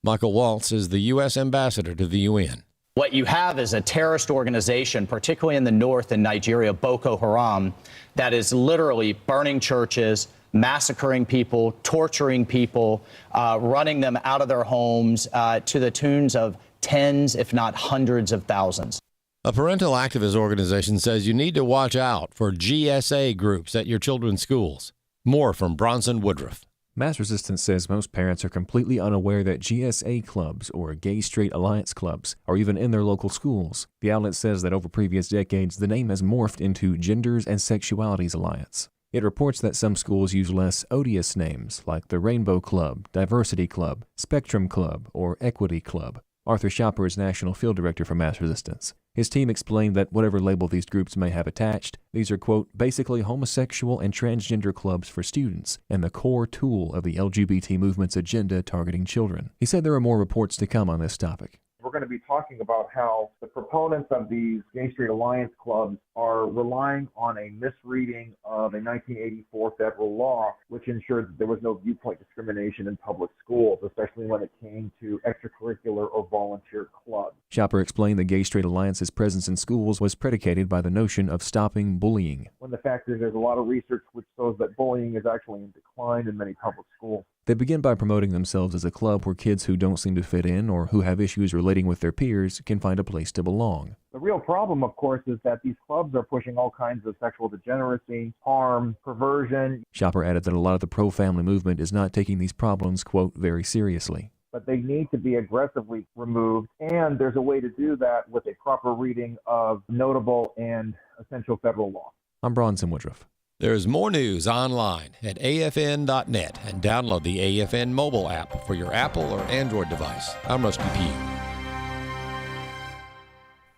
Michael Waltz is the U.S. ambassador to the UN. What you have is a terrorist organization, particularly in the north in Nigeria, Boko Haram, that is literally burning churches, massacring people, torturing people, running them out of their homes to the tunes of tens, if not hundreds of thousands. A parental activist organization says you need to watch out for GSA groups at your children's schools. More from Bronson Woodruff. Mass Resistance says most parents are completely unaware that GSA clubs, or Gay Straight Alliance clubs, are even in their local schools. The outlet says that over previous decades, the name has morphed into Genders and Sexualities Alliance. It reports that some schools use less odious names like the Rainbow Club, Diversity Club, Spectrum Club, or Equity Club. Arthur Schopper is National Field Director for Mass Resistance. His team explained that whatever label these groups may have attached, these are, quote, basically homosexual and transgender clubs for students and the core tool of the LGBT movement's agenda targeting children. He said there are more reports to come on this topic. We're going to be talking about how the proponents of these Gay Straight Alliance clubs are relying on a misreading of a 1984 federal law, which ensured that there was no viewpoint discrimination in public schools, especially when it came to extracurricular or volunteer clubs. Schopper explained the Gay Straight Alliance's presence in schools was predicated by the notion of stopping bullying. When the fact is there's a lot of research which shows that bullying is actually in decline in many public schools. They begin by promoting themselves as a club where kids who don't seem to fit in or who have issues relating with their peers can find a place to belong. The real problem, of course, is that these clubs are pushing all kinds of sexual degeneracy, harm, perversion. Schopper added that a lot of the pro-family movement is not taking these problems, quote, very seriously. But they need to be aggressively removed, and there's a way to do that with a proper reading of notable and essential federal law. I'm Bronson Woodruff. There's more news online at afn.net and download the AFN mobile app for your Apple or Android device. I'm Rusty Pugh.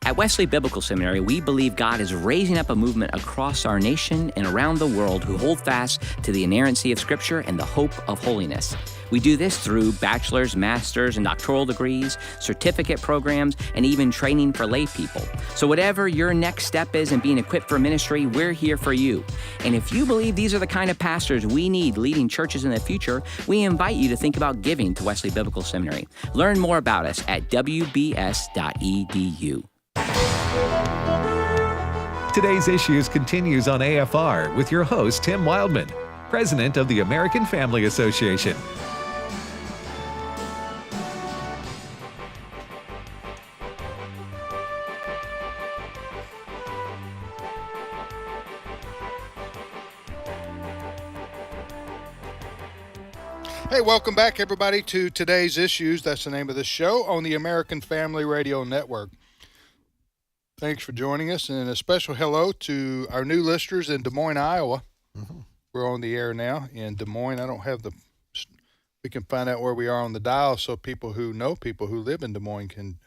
At Wesley Biblical Seminary, we believe God is raising up a movement across our nation and around the world who hold fast to the inerrancy of Scripture and the hope of holiness. We do this through bachelor's, master's, and doctoral degrees, certificate programs, and even training for lay people. So whatever your next step is in being equipped for ministry, we're here for you. And if you believe these are the kind of pastors we need leading churches in the future, we invite you to think about giving to Wesley Biblical Seminary. Learn more about us at wbs.edu. Today's Issues continues on AFR with your host, Tim Wildmon, President of the American Family Association. Hey, welcome back, everybody, to Today's Issues. That's the name of the show on the American Family Radio Network. Thanks for joining us, and a special hello to our new listeners in Des Moines, Iowa. Mm-hmm. We're on the air now in Des Moines. I don't have we can find out where we are on the dial so people who know people who live in Des Moines can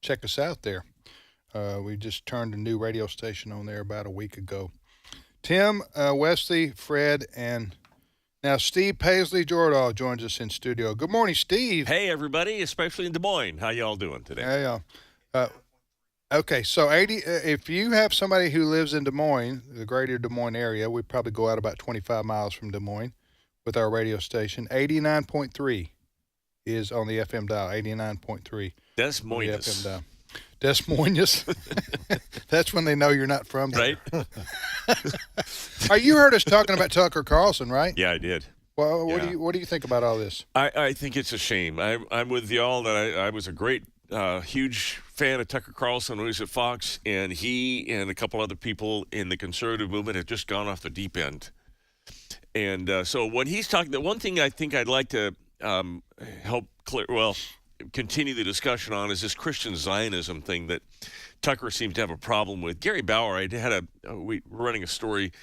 check us out there. We just turned a new radio station on there about a week ago. Tim, Wesley, Fred, and now Steve Paisley Jordahl joins us in studio. Good morning, Steve. Hey, everybody, especially in Des Moines. How y'all doing today? Yeah. Okay, so if you have somebody who lives in Des Moines, the greater Des Moines area, we probably go out about 25 miles from Des Moines with our radio station. 89.3 is on the FM dial, 89.3. Des Moines. FM dial. Des Moines. That's when they know you're not from there. Right. You heard us talking about Tucker Carlson, right? Yeah, I did. Well, what do you think about all this? I think it's a shame. I'm with y'all that I was a great, huge fan of Tucker Carlson when he was at Fox, and he and a couple other people in the conservative movement have just gone off the deep end. And so when he's talking, the one thing I think I'd like to help continue the discussion on is this Christian Zionism thing that Tucker seems to have a problem with. Gary Bauer, we're running a story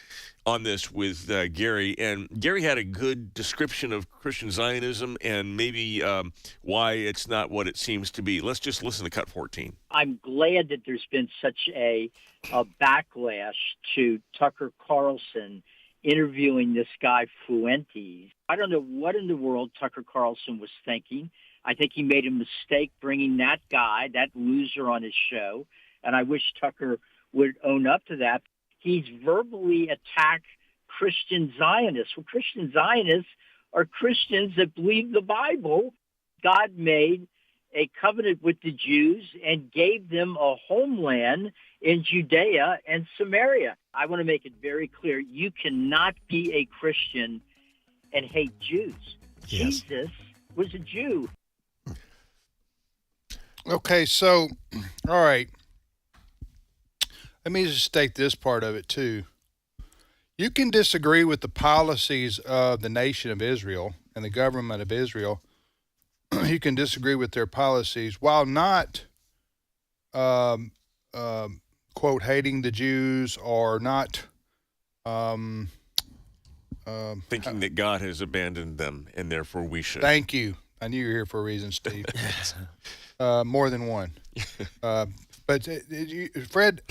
on this with Gary, and Gary had a good description of Christian Zionism and maybe why it's not what it seems to be. Let's just listen to cut 14. I'm glad that there's been such a backlash to Tucker Carlson interviewing this guy Fuentes. I don't know what in the world Tucker Carlson was thinking. I think he made a mistake bringing that guy, that loser, on his show, and I wish Tucker would own up to that. He's verbally attacked Christian Zionists. Well, Christian Zionists are Christians that believe the Bible. God made a covenant with the Jews and gave them a homeland in Judea and Samaria. I want to make it very clear, you cannot be a Christian and hate Jews. Yes. Jesus was a Jew. Okay, so, all right. Let me just state this part of it, too. You can disagree with the policies of the nation of Israel and the government of Israel. You can disagree with their policies while not, quote, hating the Jews or not thinking that God has abandoned them and therefore we should. Thank you. I knew you were here for a reason, Steve. More than one. But Fred,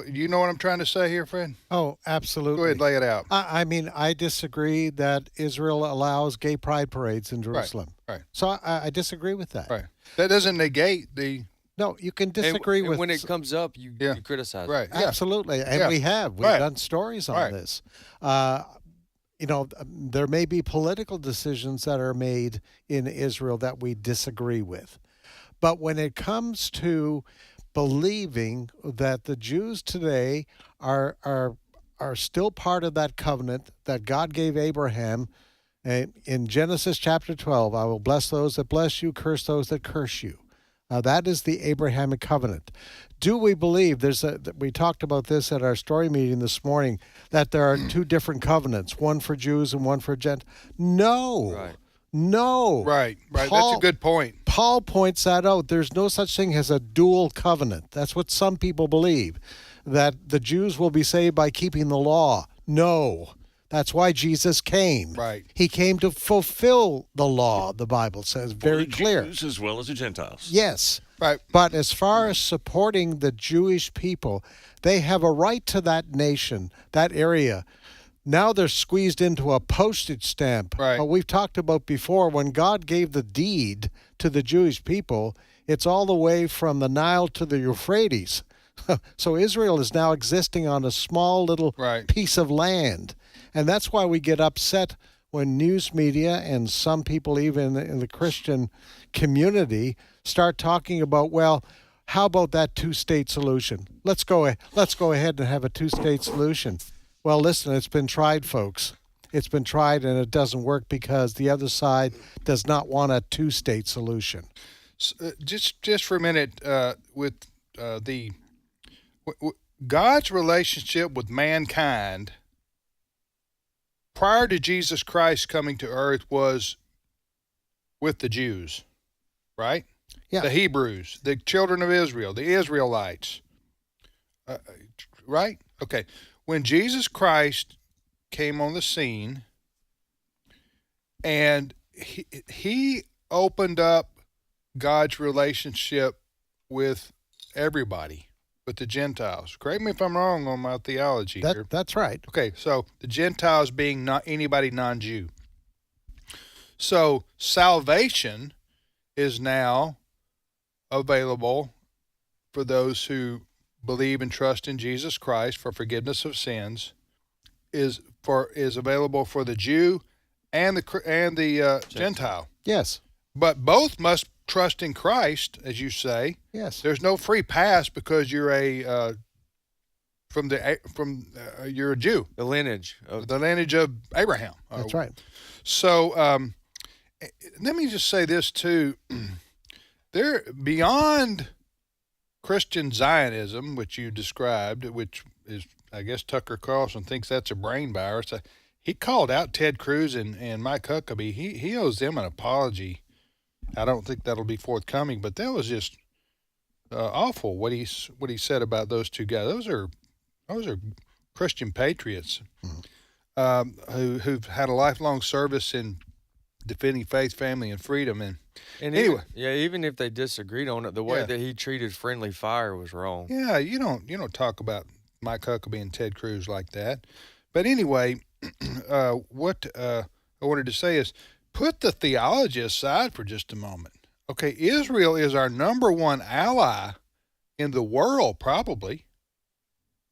you know what I'm trying to say here, Fred? Oh, absolutely. Go ahead, lay it out. I mean, I disagree that Israel allows gay pride parades in Jerusalem. Right. So I disagree with that. Right. That doesn't negate the... No, you can disagree with... And when it comes up, you criticize right. it. Yeah. Absolutely. And we have. We've done stories on this. There may be political decisions that are made in Israel that we disagree with. But when it comes to believing that the Jews today are still part of that covenant that God gave Abraham in Genesis chapter 12, I will bless those that bless you, curse those that curse you. That is the Abrahamic covenant. Do we believe we talked about this at our story meeting this morning, that there are two different covenants, one for Jews and one for Gentiles? No. Right. No. Right. That's a good point. Paul points that out. There's no such thing as a dual covenant. That's what some people believe, that the Jews will be saved by keeping the law. No. That's why Jesus came. Right. He came to fulfill the law, the Bible says, very clear. Jews as well as the Gentiles. Yes. Right. But as far as supporting the Jewish people, they have a right to that nation, that area. Now they're squeezed into a postage stamp. Right. We've talked about before, when God gave the deed to the Jewish people, it's all the way from the Nile to the Euphrates. So Israel is now existing on a small little piece of land. And that's why we get upset when news media and some people even in the Christian community start talking about, well, how about that two-state solution? Let's go ahead and have a two-state solution. Well, listen, it's been tried, folks. It's been tried, and it doesn't work because the other side does not want a two-state solution. Just for a minute, with God's relationship with mankind prior to Jesus Christ coming to earth was with the Jews, right? Yeah. The Hebrews, the children of Israel, the Israelites, right? Okay. When Jesus Christ came on the scene and he opened up God's relationship with everybody, with the Gentiles. Correct me if I'm wrong on my theology here. That's right. Okay, so the Gentiles being not anybody non-Jew. So salvation is now available for those who believe and trust in Jesus Christ for forgiveness of sins. Is available for the Jew and the Gentile. Yes. But both must trust in Christ, as you say. Yes. There's no free pass because you're you're a Jew. The lineage of Abraham. That's right. So let me just say this too. They're beyond Christian Zionism, which you described, which is, I guess, Tucker Carlson thinks that's a brain virus. He called out Ted Cruz and Mike Huckabee. He owes them an apology. I don't think that'll be forthcoming, but that was just awful what he said about those two guys. Those are Christian patriots who've had a lifelong service in defending faith, family, and freedom. And anyway, even if they disagreed on it, the way that he treated friendly fire was wrong. Yeah, you don't talk about Mike Huckabee and Ted Cruz like that. But anyway, what I wanted to say is put the theology aside for just a moment. Okay, Israel is our number one ally in the world, probably,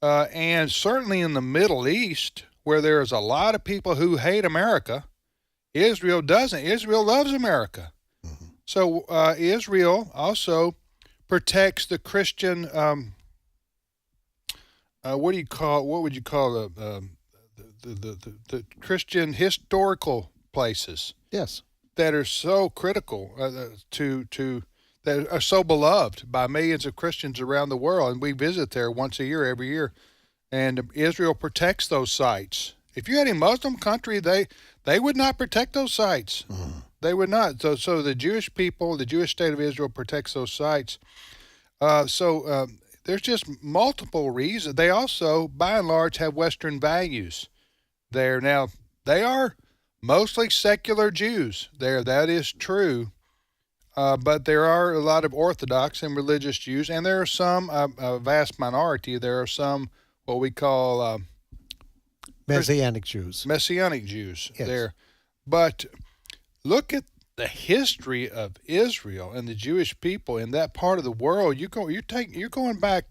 and certainly in the Middle East, where there is a lot of people who hate America. Israel doesn't. Israel loves America. Mm-hmm. So Israel also protects the Christian. What would you call the Christian historical places? Yes, that are so critical that are so beloved by millions of Christians around the world, and we visit there once a year, every year, and Israel protects those sites. If you had a Muslim country, they would not protect those sites. Mm-hmm. They would not. So the Jewish people, the Jewish state of Israel protects those sites. There's just multiple reasons. They also, by and large, have Western values there. Now, they are mostly secular Jews there. That is true. But there are a lot of Orthodox and religious Jews, and there are some, a vast minority, there are some what we call Messianic Jews. Messianic Jews yes. there. But look at the history of Israel and the Jewish people in that part of the world. You're going back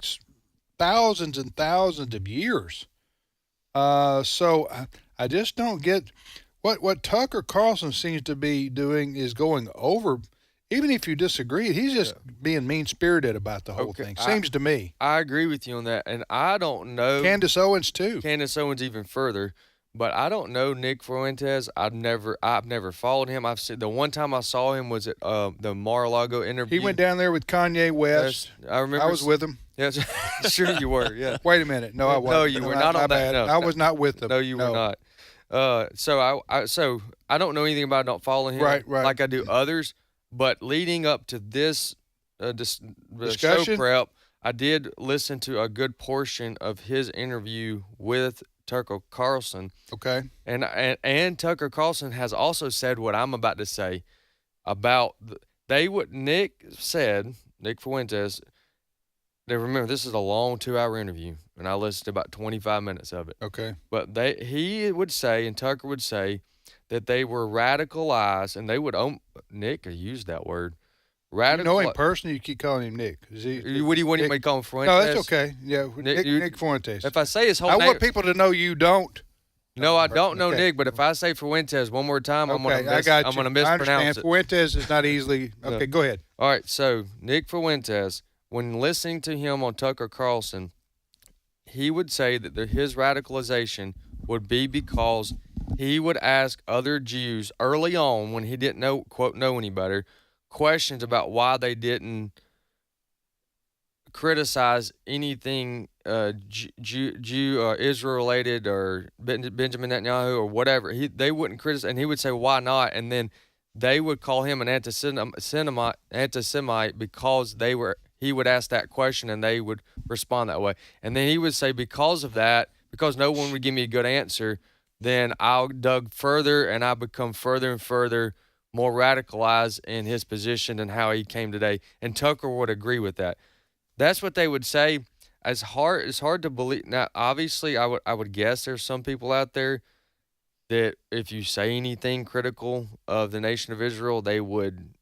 thousands and thousands of years. So I just don't get what Tucker Carlson seems to be doing is going over. Even if you disagree, he's just being mean-spirited about the whole thing. Seems to me. I agree with you on that, and I don't know Candace Owens too. Candace Owens even further, but I don't know Nick Fuentes. I've never followed him. I've seen the one time I saw him was at the Mar-a-Lago interview. He went down there with Kanye West. Yes, I remember. I was with him. Yes, sure you were. Yeah. Wait a minute. No, I wasn't. No, you were not on that. No, I was not with him. No, you were not. So I don't know anything about not following him like I do others. But leading up to this show prep, I did listen to a good portion of his interview with Tucker Carlson. Okay. And Tucker Carlson has also said what I'm about to say about Nick Fuentes. Now remember, this is a long 2-hour interview, and I listened to about 25 minutes of it. Okay. But he would say, and Tucker would say, that they were radicalized, and they would Nick used that word. You know him personally? You keep calling him Nick. What do you want me to call him, Fuentes? No, that's okay. Yeah, Nick Fuentes. If I say his whole name... I want people to know you don't. No, I don't know Nick, but if I say Fuentes one more time, I'm going to mispronounce I understand. it. Fuentes is not easily... Okay, no. Go ahead. All right, so Nick Fuentes, when listening to him on Tucker Carlson, he would say that his radicalization would be because he would ask other Jews early on when he didn't know any better, questions about why they didn't criticize anything Jew Israel related or Benjamin Netanyahu or whatever. They wouldn't criticize, and he would say, "Why not?" And then they would call him an anti-Semite because he would ask that question and they would respond that way. And then he would say, because of that, because no one would give me a good answer, then I dug further and I become further and further more radicalized in his position and how he came today. And Tucker would agree with that. That's what they would say. It's hard to believe. Now, obviously, I would guess there's some people out there that if you say anything critical of the nation of Israel, they would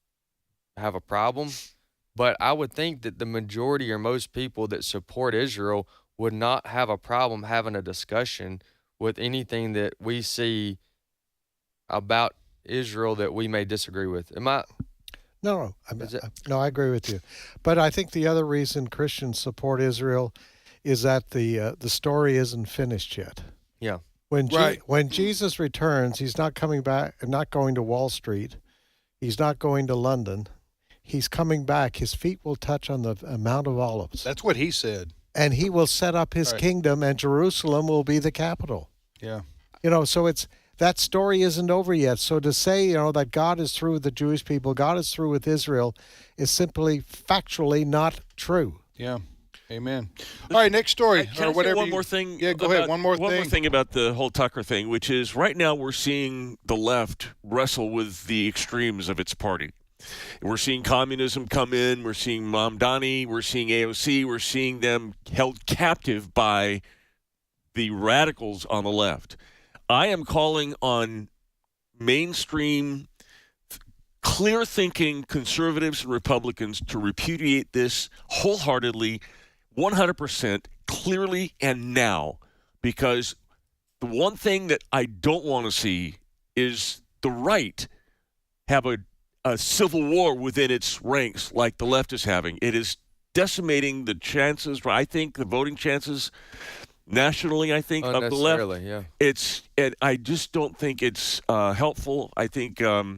have a problem. But I would think that the majority or most people that support Israel would not have a problem having a discussion with anything that we see about Israel that we may disagree with. Am I? No, I agree with you. But I think the other reason Christians support Israel is that the story isn't finished yet. Yeah. When Jesus returns, he's not coming back and not going to Wall Street. He's not going to London. He's coming back. His feet will touch on the Mount of Olives. That's what he said. And he will set up his kingdom, and Jerusalem will be the capital. Yeah. So that story isn't over yet. So to say, that God is through with the Jewish people, God is through with Israel, is simply factually not true. Yeah. Amen. All right, next story. Can I say one more thing? Yeah, go ahead. One more thing about the whole Tucker thing, which is right now we're seeing the left wrestle with the extremes of its party. We're seeing communism come in. We're seeing Mamdani. We're seeing AOC. We're seeing them held captive by the radicals on the left. I am calling on mainstream, clear-thinking conservatives and Republicans to repudiate this wholeheartedly, 100%, clearly and now, because the one thing that I don't want to see is the right have a civil war within its ranks like the left is having. It is decimating the chances, I think, the voting chances nationally, I think, of the left. Yeah. And I just don't think it's helpful. I think I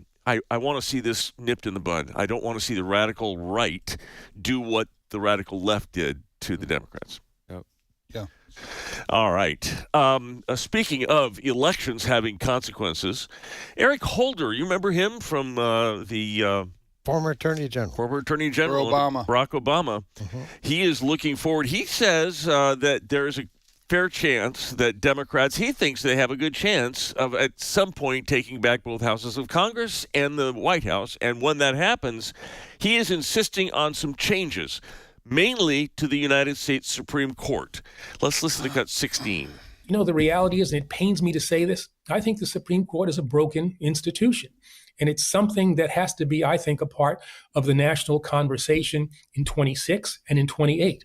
want to see this nipped in the bud. I don't want to see the radical right do what the radical left did to the Democrats. Yep. Yeah. All right. Speaking of elections having consequences, Eric Holder, you remember him from the former Attorney General. Obama. Barack Obama. Mm-hmm. He is looking forward. He says that there is a fair chance that Democrats, he thinks they have a good chance of at some point taking back both houses of Congress and the White House. And when that happens, he is insisting on some changes, mainly to the United States Supreme Court. Let's listen to cut 16. The reality is, and it pains me to say this, I think the Supreme Court is a broken institution. And it's something that has to be, I think, a part of the national conversation in 26 and in 28.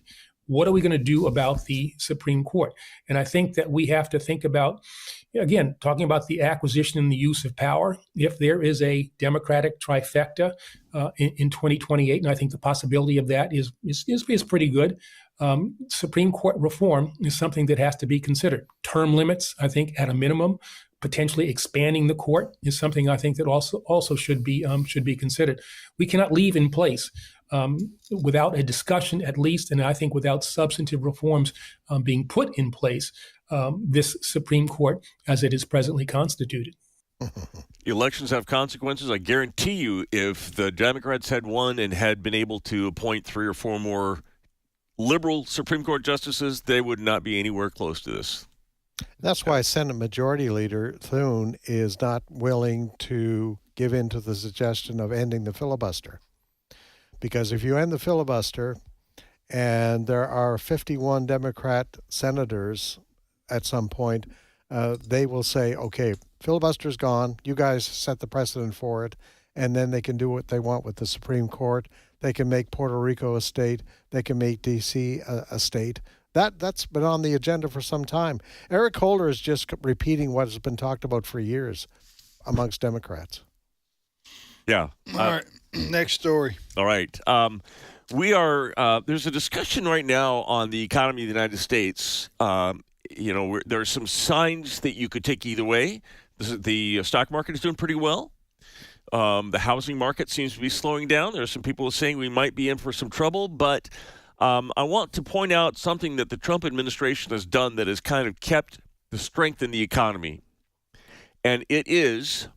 What are we going to do about the Supreme Court? And I think that we have to think about, again, talking about the acquisition and the use of power. If there is a Democratic trifecta in 2028, and I think the possibility of that is pretty good, Supreme Court reform is something that has to be considered. Term limits, I think, at a minimum, potentially expanding the court is something I think that also should be considered. We cannot leave in place without a discussion, at least, and I think without substantive reforms being put in place, this Supreme Court as it is presently constituted. Elections have consequences. I guarantee you, if the Democrats had won and had been able to appoint 3 or 4 more liberal Supreme Court justices, they would not be anywhere close to this. That's why Senate Majority Leader Thune is not willing to give in to the suggestion of ending the filibuster. Because if you end the filibuster and there are 51 Democrat senators at some point, they will say, okay, filibuster's gone. You guys set the precedent for it. And then they can do what they want with the Supreme Court. They can make Puerto Rico a state. They can make D.C. a state. That's been on the agenda for some time. Eric Holder is just repeating what has been talked about for years amongst Democrats. Yeah. All right. Next story. All right. We are. There's a discussion right now on the economy of the United States. There are some signs that you could take either way. The stock market is doing pretty well. The housing market seems to be slowing down. There are some people saying we might be in for some trouble, but I want to point out something that the Trump administration has done that has kind of kept the strength in the economy. And it is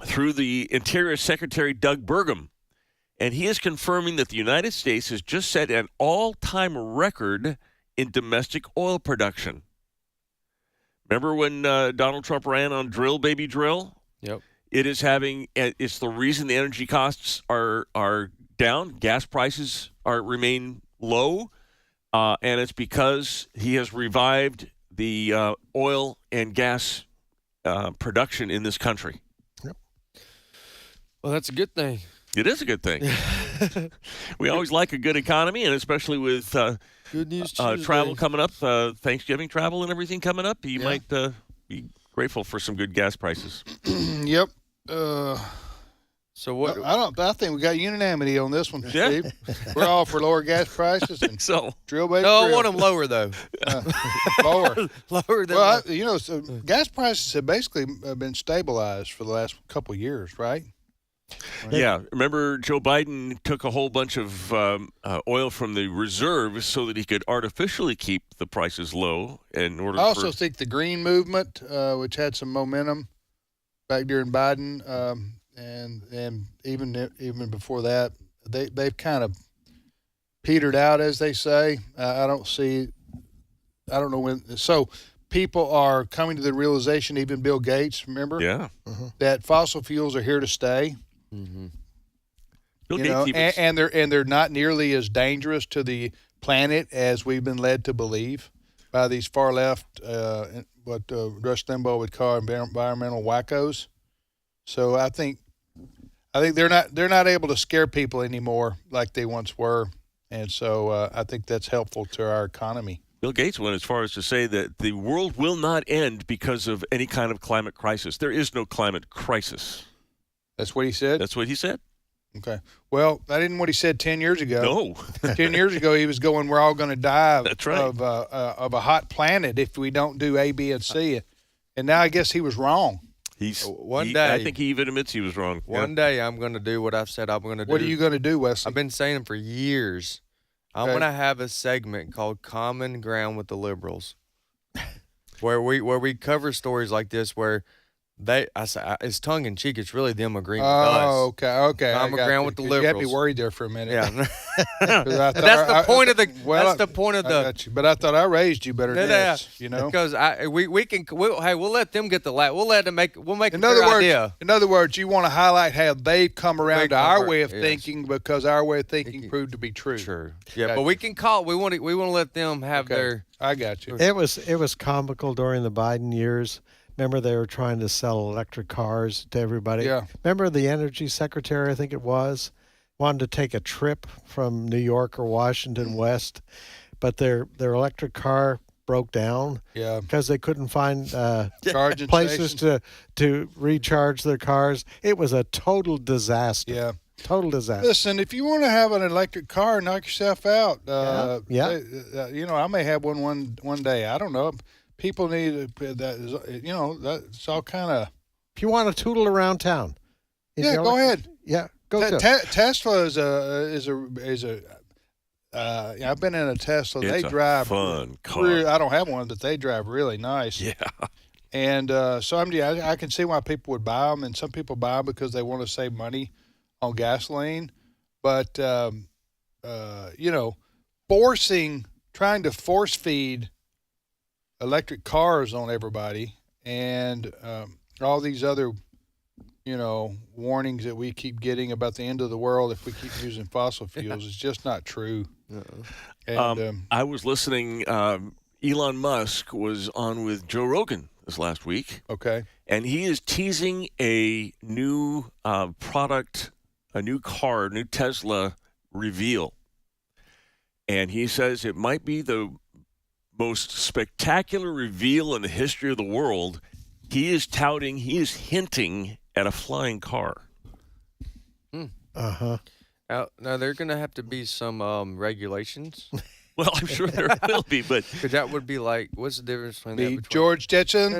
through the Interior Secretary Doug Burgum. And he is confirming that the United States has just set an all-time record in domestic oil production. Remember when Donald Trump ran on Drill, Baby Drill? Yep. It's the reason the energy costs are down. Gas prices remain low. And it's because he has revived the oil and gas production in this country. Yep. Well, that's a good thing. It is a good thing. We always like a good economy, and especially with Good News travel coming up, Thanksgiving travel and everything coming up, you might be grateful for some good gas prices. Yep. So what? I think we got unanimity on this one, Steve. We're all for lower gas prices. And so drill, baby, no, drill. I want them lower though. Lower. Lower than. Well, so gas prices have basically been stabilized for the last couple of years, right? Yeah. Remember, Joe Biden took a whole bunch of oil from the reserves so that he could artificially keep the prices low. I also think the green movement, which had some momentum back during Biden, and even before that, they've kind of petered out, as they say. I don't know when. So people are coming to the realization, even Bill Gates, remember? Yeah. That fossil fuels are here to stay. Mm-hmm. Bill Gates and they're not nearly as dangerous to the planet as we've been led to believe by these far left, what Rush Limbaugh would call environmental wackos. So I think they're not able to scare people anymore like they once were, and so I think that's helpful to our economy. Bill Gates went as far as to say that the world will not end because of any kind of climate crisis. There is no climate crisis. That's what he said? That's what he said. Okay. Well, that isn't what he said 10 years ago. No. 10 years ago, he was going, we're all going to die That's right. of a hot planet if we don't do A, B, and C. And now I guess he was wrong. One day. I think he even admits he was wrong. One day I'm going to do what I've said I'm going to do. What are you going to do, Wesley? I've been saying for years. I'm going to have a segment called Common Ground with the Liberals, where we cover stories like this where it's tongue in cheek. It's really them agreeing with us. Oh, okay. Common ground with the liberals. You had me worried there for a minute. Yeah. That's the point of the. But I thought I raised you better than this, you know. Because we'll let them get the last. We'll let them make. We'll make. In other words, you want to highlight how they've come around to our way of thinking because our way of thinking proved to be true. True. Yeah, but we can call. We want to let them have their. I got you. It was comical during the Biden years. Remember, they were trying to sell electric cars to everybody. Yeah. Remember the energy secretary, I think it was, wanted to take a trip from New York or Washington West, but their electric car broke down. Yeah. Because they couldn't find charging places stations to recharge their cars. It was a total disaster. Yeah. Total disaster. Listen, if you want to have an electric car, knock yourself out. Yeah. I may have one day. I don't know. People need that. That's all kind of. If you want to tootle around town, go ahead. Yeah, go. Tesla is a. I've been in a Tesla. It's they drive fun car. I don't have one, but they drive really nice. Yeah. And so I can see why people would buy them, and some people buy them because they want to save money on gasoline. But trying to force feed electric cars on everybody and all these other warnings that we keep getting about the end of the world if we keep using fossil fuels is just not true. And, I was listening. Elon Musk was on with Joe Rogan this last week. Okay. And he is teasing a new product, a new car, new Tesla reveal. And he says it might be the most spectacular reveal in the history of the world. He is hinting at a flying car. Uh-huh. Now there are going to have to be some regulations. Well, I'm sure there will be, but because that would be like, what's the difference between that? George Jetson.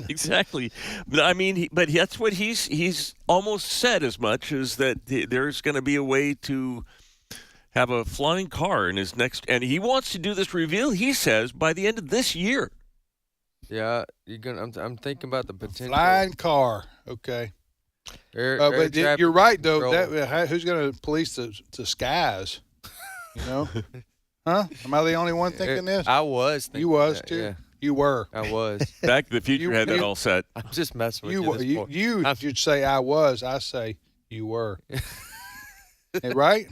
Exactly. But that's what he's almost said as much as that there's going to be a way to have a flying car in his next, and he wants to do this reveal, he says, by the end of this year. Yeah, I'm thinking about the potential. Flying car. Okay. But you're right, though. Who's going to police the skies? You know? Huh? Am I the only one thinking this? I was. You was, that, too? Yeah. You were. I was. Back to the Future had that all set. I'm just messing with you. You should say I was. I say you were. Right?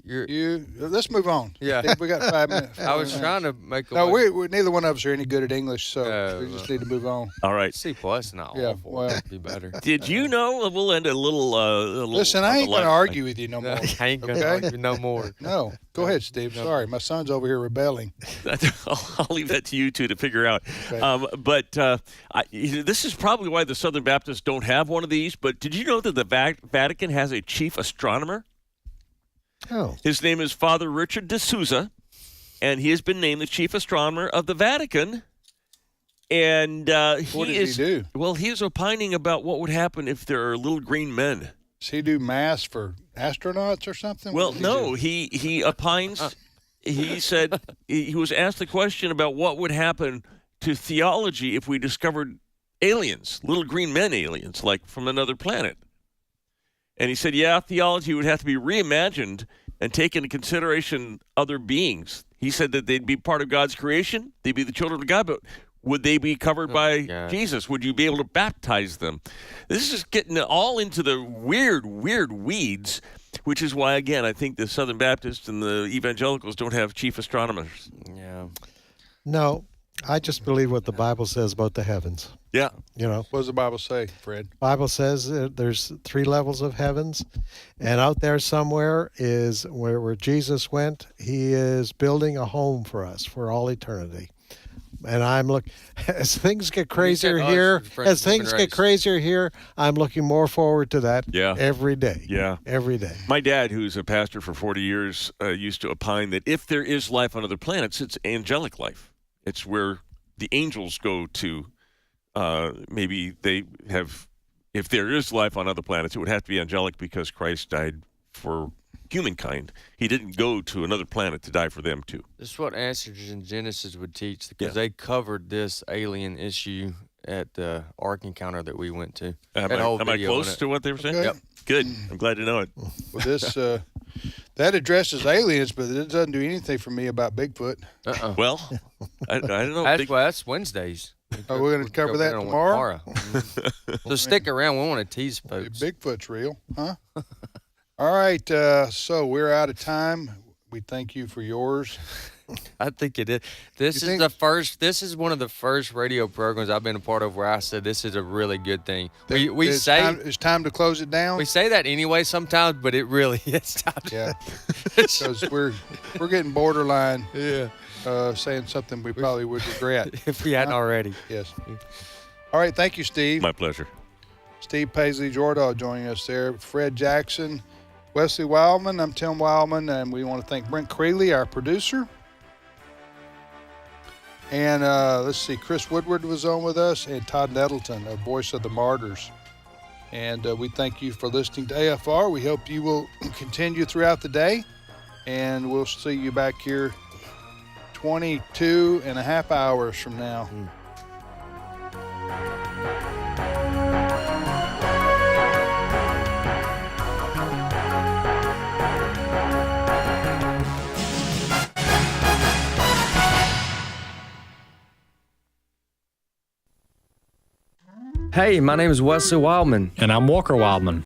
Let's move on. Yeah. We got 5 minutes. I was trying to make a No, we're neither one of us are any good at English, so we just need to move on. All right. C+, not awful. Well, It'd be better. Did you know? We'll end a little. Listen, I ain't going to argue with you no more. I ain't going to argue no more. No. Go ahead, Steve. Sorry. My son's over here rebelling. I'll leave that to you two to figure out. Okay. But this is probably why the Southern Baptists don't have one of these. But did you know that the Vatican has a chief astronomer? Oh. His name is Father Richard de Souza, and he has been named the chief astronomer of the Vatican. And what does he do? Well, he is opining about what would happen if there are little green men. Does he do mass for astronauts or something? Well, no. He opines. He said he was asked the question about what would happen to theology if we discovered aliens, little green men aliens, like from another planet. And he said, theology would have to be reimagined and take into consideration other beings. He said that they'd be part of God's creation. They'd be the children of God, but would they be covered by Jesus? Would you be able to baptize them? This is getting all into the weird weeds, which is why, again, I think the Southern Baptists and the evangelicals don't have chief astronomers. Yeah. No, I just believe what the Bible says about the heavens. Yeah. You know. What does the Bible say, Fred? Bible says there's 3 levels of heavens, and out there somewhere is where Jesus went. He is building a home for us for all eternity. And I'm as things get crazier here, I'm looking more forward to that every day. Yeah. Every day. My dad, who's a pastor for 40 years, used to opine that if there is life on other planets, it's angelic life. It's where the angels go to. Maybe they have, if there is life on other planets, it would have to be angelic because Christ died for humankind. He didn't go to another planet to die for them too. This is what Answers in Genesis would teach, because they covered this alien issue at the Ark Encounter that we went to. Am I close to what they were saying? Okay. Yep. Good. I'm glad to know it. Well, this that addresses aliens, but it doesn't do anything for me about Bigfoot. Well, I don't know. That's Wednesdays. Oh, we're going to cover that tomorrow? So stick around. We want to tease folks. Bigfoot's real, huh? All right. So we're out of time. We thank you for yours. I think it is. This is one of the first radio programs I've been a part of where I said this is a really good thing. It's time to close it down. We say that anyway sometimes, but it really is time. Because we're getting borderline. Saying something we probably would regret if we hadn't already. Yes. All right. Thank you, Steve. My pleasure. Steve Paisley Jordahl joining us there. Fred Jackson, Wesley Wildmon. I'm Tim Wildmon, and we want to thank Brent Creeley, our producer. And let's see, Chris Woodward was on with us, and Todd Nettleton, a voice of the martyrs. And we thank you for listening to AFR. We hope you will continue throughout the day, and we'll see you back here 22 and a half hours from now. Hey, my name is Wesley Wildmon. And I'm Walker Wildmon.